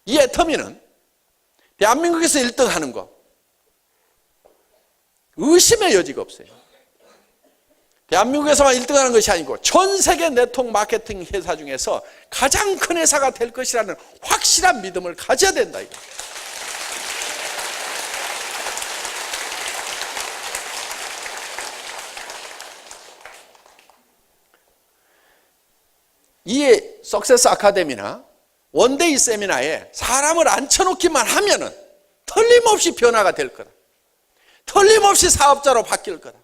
이 애터미는 대한민국에서 1등 하는 거 의심의 여지가 없어요. 대한민국에서만 1등하는 것이 아니고 전 세계 네트워크 마케팅 회사 중에서 가장 큰 회사가 될 것이라는 확실한 믿음을 가져야 된다 이거. 이 석세스 아카데미나 원데이 세미나에 사람을 앉혀놓기만 하면은 틀림없이 변화가 될 거다. 틀림없이 사업자로 바뀔 거다.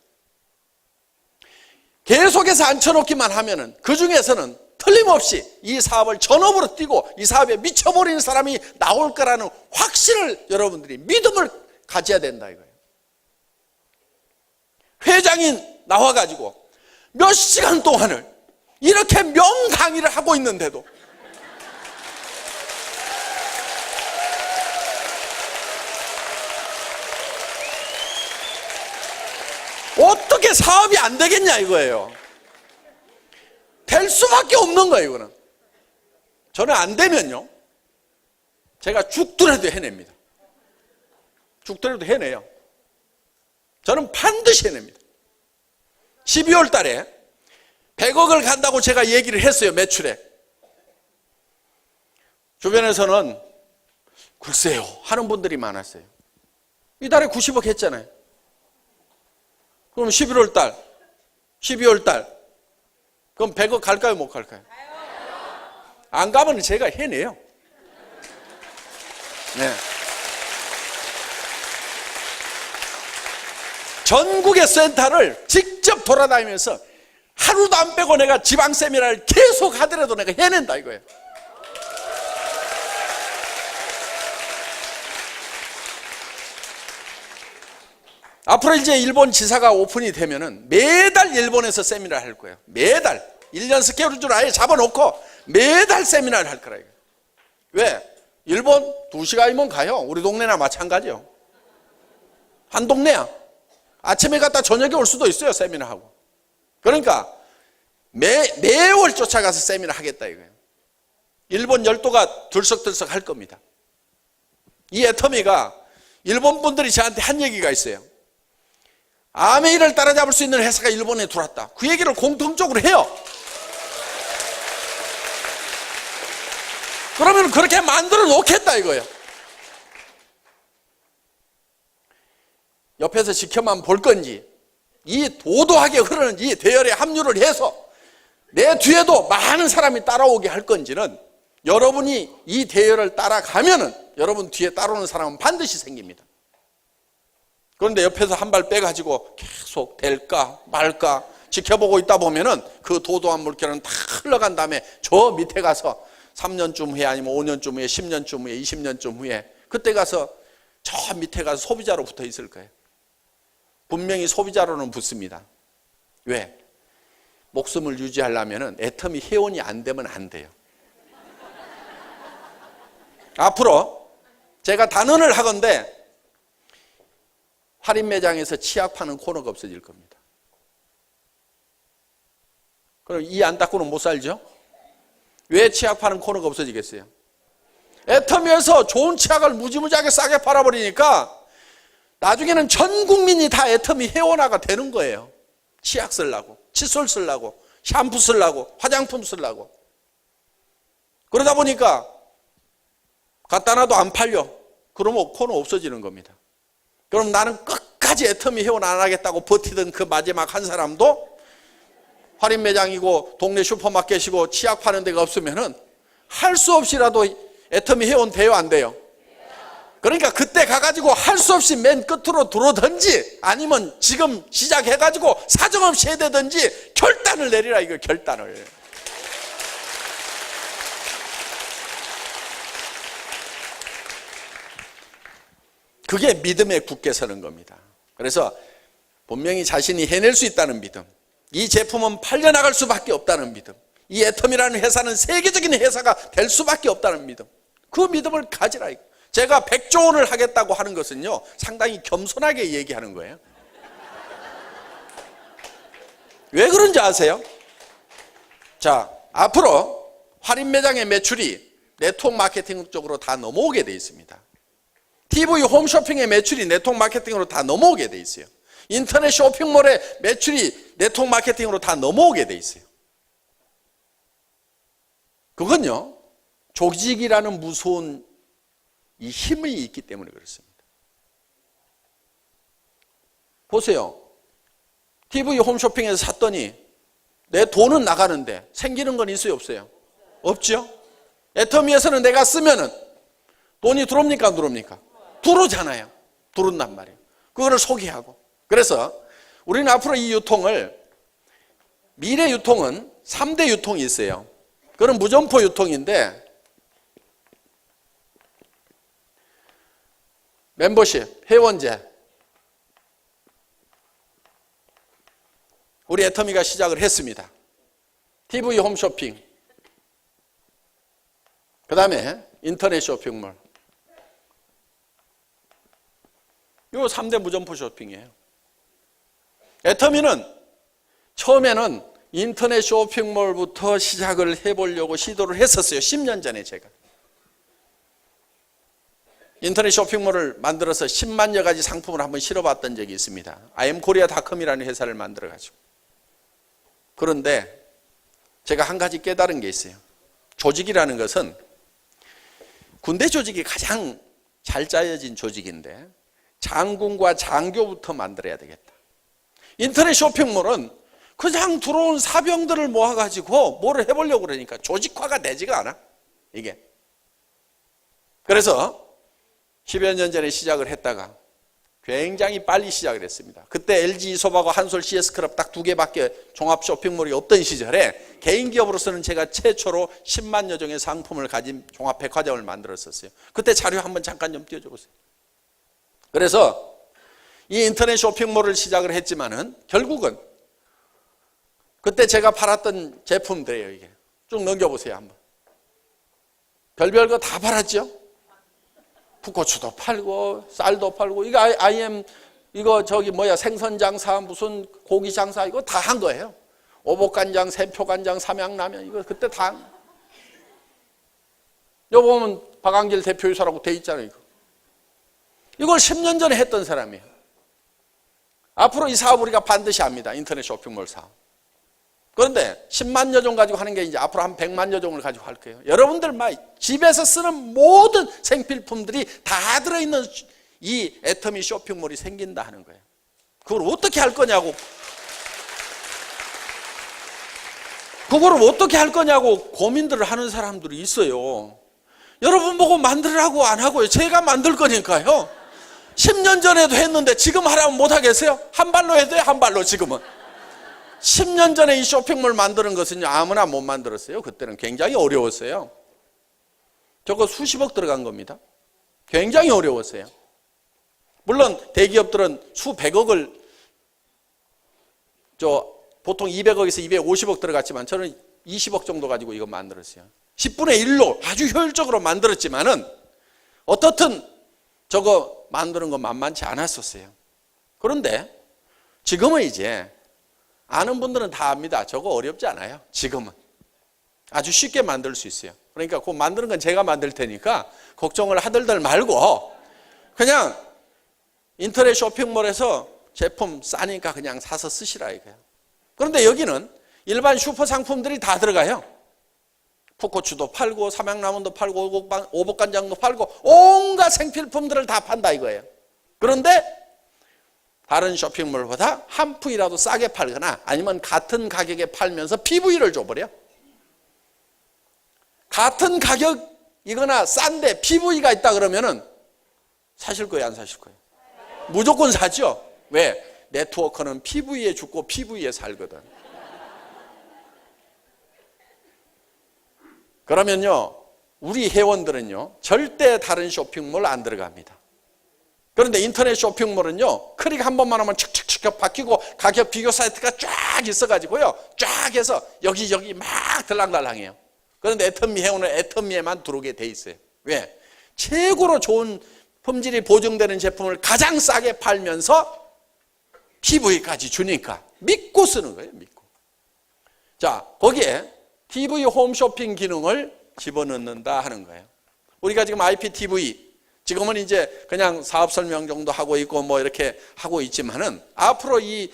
계속해서 앉혀놓기만 하면은 그 중에서는 틀림없이 이 사업을 전업으로 뛰고 이 사업에 미쳐버리는 사람이 나올 거라는 확신을 여러분들이 믿음을 가져야 된다 이거예요. 회장이 나와가지고 몇 시간 동안을 이렇게 명강의를 하고 있는데도 어떻게 사업이 안 되겠냐 이거예요. 될 수밖에 없는 거예요. 이거는 저는 안 되면요 제가 죽더라도 해냅니다. 죽더라도 해내요. 저는 반드시 해냅니다. 12월 달에 100억을 간다고 제가 얘기를 했어요. 매출에. 주변에서는 글쎄요 하는 분들이 많았어요. 이달에 90억 했잖아요. 그럼 11월 달, 12월 달 그럼 100억 갈까요 못 갈까요? 안 가면 제가 해내요. 네. 전국의 센터를 직접 돌아다니면서 하루도 안 빼고 내가 지방 세미나를 계속 하더라도 내가 해낸다 이거예요. 앞으로 이제 일본 지사가 오픈이 되면은 매달 일본에서 세미나를 할 거예요. 매달 1년 스케줄을 아예 잡아놓고 매달 세미나를 할 거라 이거예요. 왜? 일본 2시간이면 가요. 우리 동네나 마찬가지요. 한 동네야. 아침에 갔다 저녁에 올 수도 있어요. 세미나하고. 그러니까 매월 쫓아가서 세미나 하겠다 이거예요. 일본 열도가 들썩들썩 할 겁니다. 이 애터미가 일본 분들이 저한테 한 얘기가 있어요. 아메이를 따라잡을 수 있는 회사가 일본에 들어왔다. 그 얘기를 공통적으로 해요. 그러면 그렇게 만들어 놓겠다 이거예요. 옆에서 지켜만 볼 건지 이 도도하게 흐르는 이 대열에 합류를 해서 내 뒤에도 많은 사람이 따라오게 할 건지는 여러분이 이 대열을 따라가면은 여러분 뒤에 따라오는 사람은 반드시 생깁니다. 그런데 옆에서 한 발 빼가지고 계속 될까 말까 지켜보고 있다 보면은 그 도도한 물결은 다 흘러간 다음에 저 밑에 가서 3년쯤 후에 아니면 5년쯤 후에 10년쯤 후에 20년쯤 후에 그때 가서 저 밑에 가서 소비자로 붙어 있을 거예요. 분명히 소비자로는 붙습니다. 왜? 목숨을 유지하려면은 애터미 회원이 안 되면 안 돼요. 앞으로 제가 단언을 하건대 할인 매장에서 치약 파는 코너가 없어질 겁니다. 그럼 이 안 닦고는 못 살죠? 왜 치약 파는 코너가 없어지겠어요? 애터미에서 좋은 치약을 무지무지하게 싸게 팔아버리니까 나중에는 전 국민이 다 애터미 회원화가 되는 거예요. 치약 쓰려고, 칫솔 쓰려고, 샴푸 쓰려고, 화장품 쓰려고. 그러다 보니까 갖다 놔도 안 팔려. 그러면 코너 없어지는 겁니다. 그럼 나는 끝까지 애터미 회원 안 하겠다고 버티던 그 마지막 한 사람도 할인 매장이고 동네 슈퍼마켓이고 치약 파는 데가 없으면은 할 수 없이라도 애터미 회원 돼요, 안 돼요? 그러니까 그때 가가지고 할 수 없이 맨 끝으로 들어오든지 아니면 지금 시작해가지고 사정없이 해야 되든지 결단을 내리라, 이거 결단을. 그게 믿음에 굳게 서는 겁니다. 그래서 분명히 자신이 해낼 수 있다는 믿음, 이 제품은 팔려나갈 수밖에 없다는 믿음, 이 애터미라는 회사는 세계적인 회사가 될 수밖에 없다는 믿음, 그 믿음을 가지라. 제가 100조 원을 하겠다고 하는 것은요 상당히 겸손하게 얘기하는 거예요. 왜 그런지 아세요? 자, 앞으로 할인 매장의 매출이 네트워크 마케팅 쪽으로 다 넘어오게 돼 있습니다. TV 홈쇼핑의 매출이 네트워크 마케팅으로 다 넘어오게 돼 있어요. 인터넷 쇼핑몰의 매출이 네트워크 마케팅으로 다 넘어오게 돼 있어요. 그건요 조직이라는 무서운 이 힘이 있기 때문에 그렇습니다. 보세요. TV 홈쇼핑에서 샀더니 내 돈은 나가는데 생기는 건 있어요, 없어요? 없죠. 애터미에서는 내가 쓰면은 돈이 들어옵니까, 안 들어옵니까? 들어오잖아요. 들어온단 말이에요. 그거를 소개하고. 그래서 우리는 앞으로 이 유통을, 미래 유통은 3대 유통이 있어요. 그건 무점포 유통인데, 멤버십, 회원제. 우리 애터미가 시작을 했습니다. TV 홈쇼핑, 그 다음에 인터넷 쇼핑몰. 이 3대 무점포 쇼핑이에요. 애터미는 처음에는 인터넷 쇼핑몰부터 시작을 해보려고 시도를 했었어요. 10년 전에 제가. 인터넷 쇼핑몰을 만들어서 10만여 가지 상품을 한번 실어봤던 적이 있습니다. IamKorea.com이라는 회사를 만들어가지고. 그런데 제가 한 가지 깨달은 게 있어요. 조직이라는 것은 군대 조직이 가장 잘 짜여진 조직인데 장군과 장교부터 만들어야 되겠다. 인터넷 쇼핑몰은 그냥 들어온 사병들을 모아가지고 뭐를 해보려고 그러니까 조직화가 되지가 않아, 이게. 그래서 10여 년 전에 시작을 했다가 굉장히 빨리 시작을 했습니다. 그때 LG 이솝하고 한솔 CS클럽 딱 2개밖에 종합 쇼핑몰이 없던 시절에 개인 기업으로서는 제가 최초로 10만여 종의 상품을 가진 종합 백화점을 만들었었어요. 그때 자료 한번 잠깐 좀 띄워줘 보세요. 그래서 이 인터넷 쇼핑몰을 시작을 했지만은 결국은 그때 제가 팔았던 제품들이에요, 이게. 쭉 넘겨보세요, 한번. 별별 거 다 팔았죠? 풋고추도 팔고, 쌀도 팔고, 이거 생선 장사, 무슨 고기 장사, 이거 다 한 거예요. 오복간장, 샘표간장, 삼양라면, 이거 그때 다 한 거예요. 여기 보면 박한길 대표이사라고 돼 있잖아요, 이거. 이걸 10년 전에 했던 사람이에요. 앞으로 이 사업 우리가 반드시 합니다. 인터넷 쇼핑몰 사업. 그런데 10만여 종 가지고 하는 게 이제 앞으로 한 100만여 종을 가지고 할 거예요. 여러분들 집에서 쓰는 모든 생필품들이 다 들어있는 이 애터미 쇼핑몰이 생긴다 하는 거예요. 그걸 어떻게 할 거냐고. 그거를 어떻게 할 거냐고 고민들을 하는 사람들이 있어요. 여러분 보고 만들라고 안 하고요. 제가 만들 거니까요. 10년 전에도 했는데 지금 하라면 못 하겠어요? 한 발로 해도 돼요, 한 발로 지금은. 10년 전에 이 쇼핑몰 만드는 것은요, 아무나 못 만들었어요. 그때는 굉장히 어려웠어요. 저거 수십억 들어간 겁니다. 굉장히 어려웠어요. 물론 대기업들은 수백억을 보통 200억에서 250억 들어갔지만 저는 20억 정도 가지고 이거 만들었어요. 10분의 1로 아주 효율적으로 만들었지만은 어떻든 저거 만드는 거 만만치 않았었어요. 그런데 지금은 이제 아는 분들은 다 압니다. 저거 어렵지 않아요. 지금은 아주 쉽게 만들 수 있어요. 그러니까 그 만드는 건 제가 만들 테니까 걱정을 하들들 말고 그냥 인터넷 쇼핑몰에서 제품 싸니까 그냥 사서 쓰시라 이거예요. 그런데 여기는 일반 슈퍼 상품들이 다 들어가요. 풋고추도 팔고 삼양라면도 팔고 오복간장도 팔고 온갖 생필품들을 다 판다 이거예요. 그런데 다른 쇼핑몰보다 한 푼이라도 싸게 팔거나 아니면 같은 가격에 팔면서 PV를 줘버려. 같은 가격이거나 싼데 PV가 있다 그러면은 사실 거예요, 안 사실 거예요? 무조건 사죠. 왜? 네트워크는 PV에 죽고 PV에 살거든. 그러면요, 우리 회원들은요, 절대 다른 쇼핑몰 안 들어갑니다. 그런데 인터넷 쇼핑몰은요, 클릭 한 번만 하면 칙칙칙 바뀌고 가격 비교 사이트가 쫙 있어가지고요, 쫙 해서 여기저기 막 들랑달랑해요. 그런데 애터미 회원은 애터미에만 들어오게 돼 있어요. 왜? 최고로 좋은 품질이 보증되는 제품을 가장 싸게 팔면서 PV까지 주니까 믿고 쓰는 거예요, 믿고. 자, 거기에 TV 홈쇼핑 기능을 집어넣는다 하는 거예요. 우리가 지금 IPTV, 지금은 이제 그냥 사업 설명 정도 하고 있고 뭐 이렇게 하고 있지만은 앞으로 이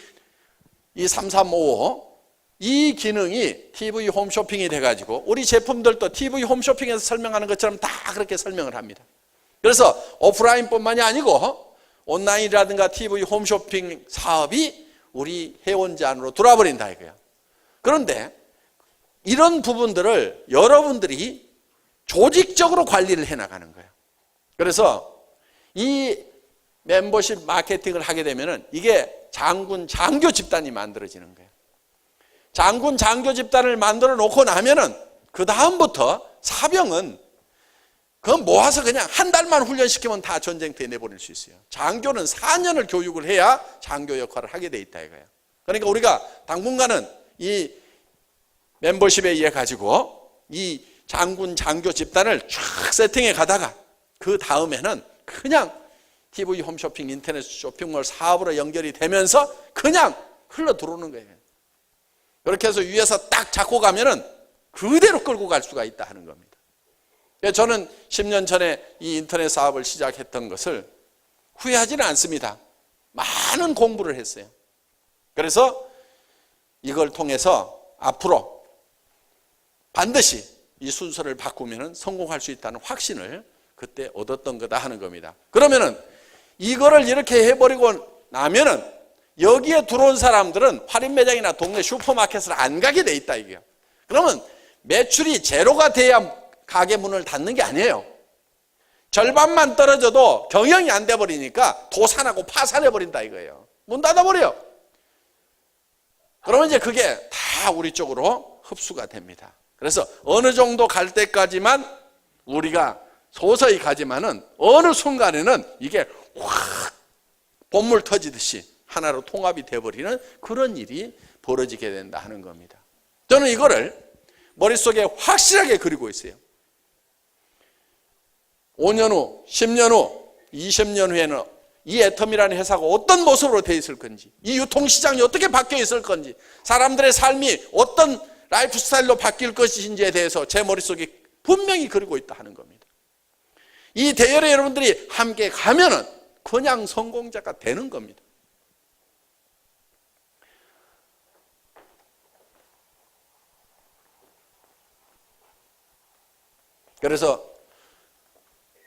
3355, 이 기능이 TV 홈쇼핑이 돼가지고 우리 제품들도 TV 홈쇼핑에서 설명하는 것처럼 다 그렇게 설명을 합니다. 그래서 오프라인뿐만이 아니고 온라인이라든가 TV 홈쇼핑 사업이 우리 회원제 안으로 들어와버린다 이거예요. 그런데 이런 부분들을 여러분들이 조직적으로 관리를 해나가는 거예요. 그래서 이 멤버십 마케팅을 하게 되면은 이게 장군 장교 집단이 만들어지는 거예요. 장군 장교 집단을 만들어 놓고 나면은 그 다음부터 사병은 그건 모아서 그냥 한 달만 훈련시키면 다 전쟁터에 내보낼 수 있어요. 장교는 4년을 교육을 해야 장교 역할을 하게 돼 있다 이거예요. 그러니까 우리가 당분간은 이 멤버십에 의해 가지고 이 장군 장교 집단을 쫙 세팅해 가다가 그 다음에는 그냥 TV 홈쇼핑 인터넷 쇼핑몰 사업으로 연결이 되면서 그냥 흘러 들어오는 거예요. 그렇게 해서 위에서 딱 잡고 가면은 그대로 끌고 갈 수가 있다 하는 겁니다. 저는 10년 전에 이 인터넷 사업을 시작했던 것을 후회하지는 않습니다. 많은 공부를 했어요. 그래서 이걸 통해서 앞으로 반드시 이 순서를 바꾸면 성공할 수 있다는 확신을 그때 얻었던 거다 하는 겁니다. 그러면은 이거를 이렇게 해버리고 나면은 여기에 들어온 사람들은 할인 매장이나 동네 슈퍼마켓을 안 가게 돼 있다 이게요. 그러면 매출이 제로가 돼야 가게 문을 닫는 게 아니에요. 절반만 떨어져도 경영이 안 돼 버리니까 도산하고 파산해 버린다 이거예요. 문 닫아버려요. 그러면 이제 그게 다 우리 쪽으로 흡수가 됩니다. 그래서 어느 정도 갈 때까지만 우리가 서서히 가지만은 어느 순간에는 이게 확 본물 터지듯이 하나로 통합이 돼버리는 그런 일이 벌어지게 된다 하는 겁니다. 저는 이거를 머릿속에 확실하게 그리고 있어요. 5년 후, 10년 후, 20년 후에는 이 애텀이라는 회사가 어떤 모습으로 돼 있을 건지, 이 유통시장이 어떻게 바뀌어 있을 건지, 사람들의 삶이 어떤 라이프 스타일로 바뀔 것인지에 대해서 제 머릿속에 분명히 그리고 있다 하는 겁니다. 이 대열에 여러분들이 함께 가면은 그냥 성공자가 되는 겁니다. 그래서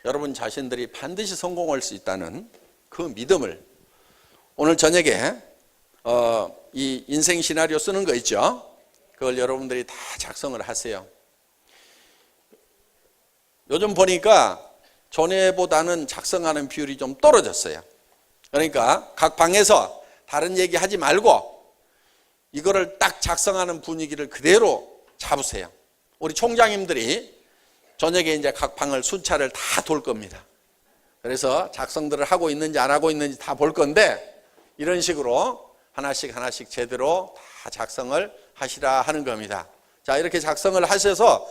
여러분 자신들이 반드시 성공할 수 있다는 그 믿음을 오늘 저녁에 이 인생 시나리오 쓰는 거 있죠? 그걸 여러분들이 다 작성을 하세요. 요즘 보니까 전에보다는 작성하는 비율이 좀 떨어졌어요. 그러니까 각 방에서 다른 얘기 하지 말고 이거를 딱 작성하는 분위기를 그대로 잡으세요. 우리 총장님들이 저녁에 이제 각 방을 순찰을 다 돌 겁니다. 그래서 작성들을 하고 있는지 안 하고 있는지 다 볼 건데 이런 식으로 하나씩 하나씩 제대로 다 작성을 하시라 하는 겁니다. 자, 이렇게 작성을 하셔서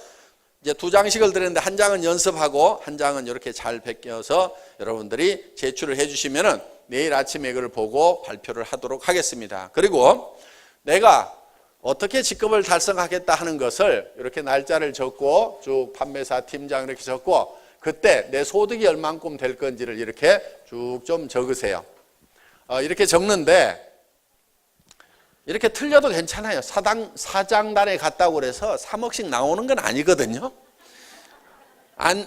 이제 2장씩을 드렸는데 한 장은 연습하고 한 장은 이렇게 잘 베껴서 여러분들이 제출을 해주시면은 내일 아침에 그걸 보고 발표를 하도록 하겠습니다. 그리고 내가 어떻게 직급을 달성하겠다 하는 것을 이렇게 날짜를 적고 쭉 판매사 팀장 이렇게 적고 그때 내 소득이 얼만큼 될 건지를 이렇게 쭉 좀 적으세요. 이렇게 적는데 이렇게 틀려도 괜찮아요. 사장단에 갔다고 그래서 3억씩 나오는 건 아니거든요. 한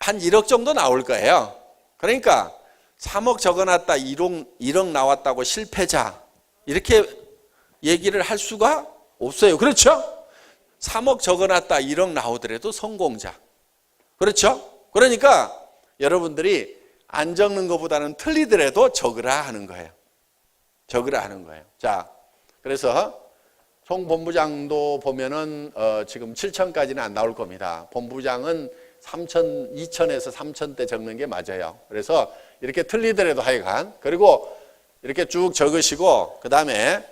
1억 정도 나올 거예요. 그러니까 3억 적어놨다 1억 나왔다고 실패자 이렇게 얘기를 할 수가 없어요. 그렇죠? 3억 적어놨다 1억 나오더라도 성공자. 그렇죠? 그러니까 여러분들이 안 적는 것보다는 틀리더라도 적으라 하는 거예요. 적으라 하는 거예요. 자, 그래서 총 본부장도 보면은 지금 7천까지는 안 나올 겁니다. 본부장은 3천, 2천에서 3천대 적는 게 맞아요. 그래서 이렇게 틀리더라도 하여간 그리고 이렇게 쭉 적으시고 그 다음에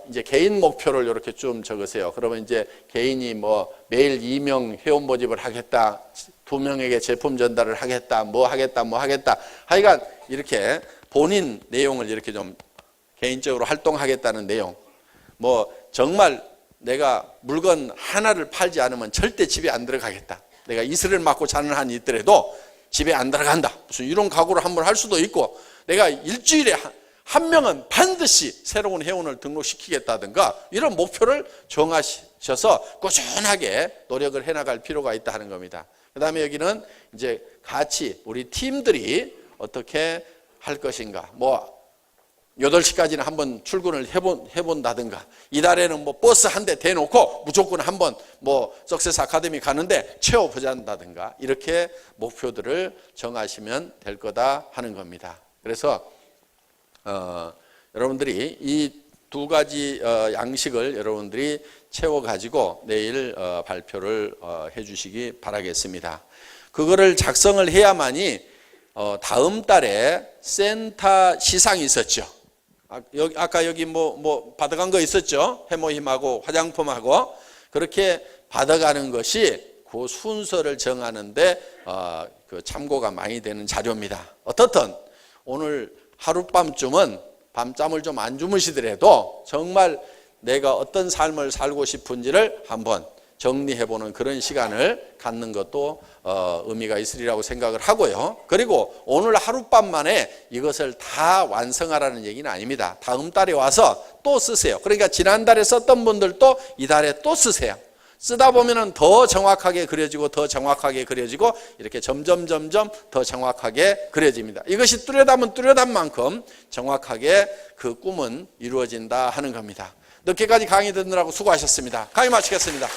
이제 개인 목표를 이렇게 좀 적으세요. 그러면 이제 개인이 뭐 매일 2명 회원 모집을 하겠다, 2명에게 제품 전달을 하겠다, 뭐 하겠다. 하여간 이렇게 본인 내용을 이렇게 좀 개인적으로 활동하겠다는 내용. 뭐 정말 내가 물건 하나를 팔지 않으면 절대 집에 안 들어가겠다. 내가 이슬을 맞고 자는 한이 있더라도 집에 안 들어간다. 무슨 이런 각오를 한번 할 수도 있고 내가 일주일에 한 명은 반드시 새로운 회원을 등록시키겠다든가 이런 목표를 정하셔서 꾸준하게 노력을 해나갈 필요가 있다 하는 겁니다. 그 다음에 여기는 이제 같이 우리 팀들이 어떻게 할 것인가. 뭐 8시까지는 한번 출근을 해본다든가 이달에는 뭐 버스 한 대 대놓고 무조건 한번 뭐 석세스 아카데미 가는데 채워보자다든가 이렇게 목표들을 정하시면 될 거다 하는 겁니다. 그래서 여러분들이 이 2가지 양식을 여러분들이 채워가지고 내일 발표를 해주시기 바라겠습니다. 그거를 작성을 해야만이 다음 달에 센터 시상이 있었죠. 아까 여기 뭐 받아간 거 있었죠. 해모힘하고 화장품하고 그렇게 받아가는 것이 그 순서를 정하는데 그 참고가 많이 되는 자료입니다. 어떻든 오늘 하룻밤쯤은 밤잠을 좀 안 주무시더라도 정말 내가 어떤 삶을 살고 싶은지를 한번 정리해보는 그런 시간을 갖는 것도 의미가 있으리라고 생각을 하고요. 그리고 오늘 하룻밤 만에 이것을 다 완성하라는 얘기는 아닙니다. 다음 달에 와서 또 쓰세요. 그러니까 지난달에 썼던 분들도 이달에 또 쓰세요. 쓰다 보면은 더 정확하게 그려지고 더 정확하게 그려지고 이렇게 점점 더 정확하게 그려집니다. 이것이 뚜렷하면 뚜렷한 만큼 정확하게 그 꿈은 이루어진다 하는 겁니다. 늦게까지 강의 듣느라고 수고하셨습니다. 강의 마치겠습니다.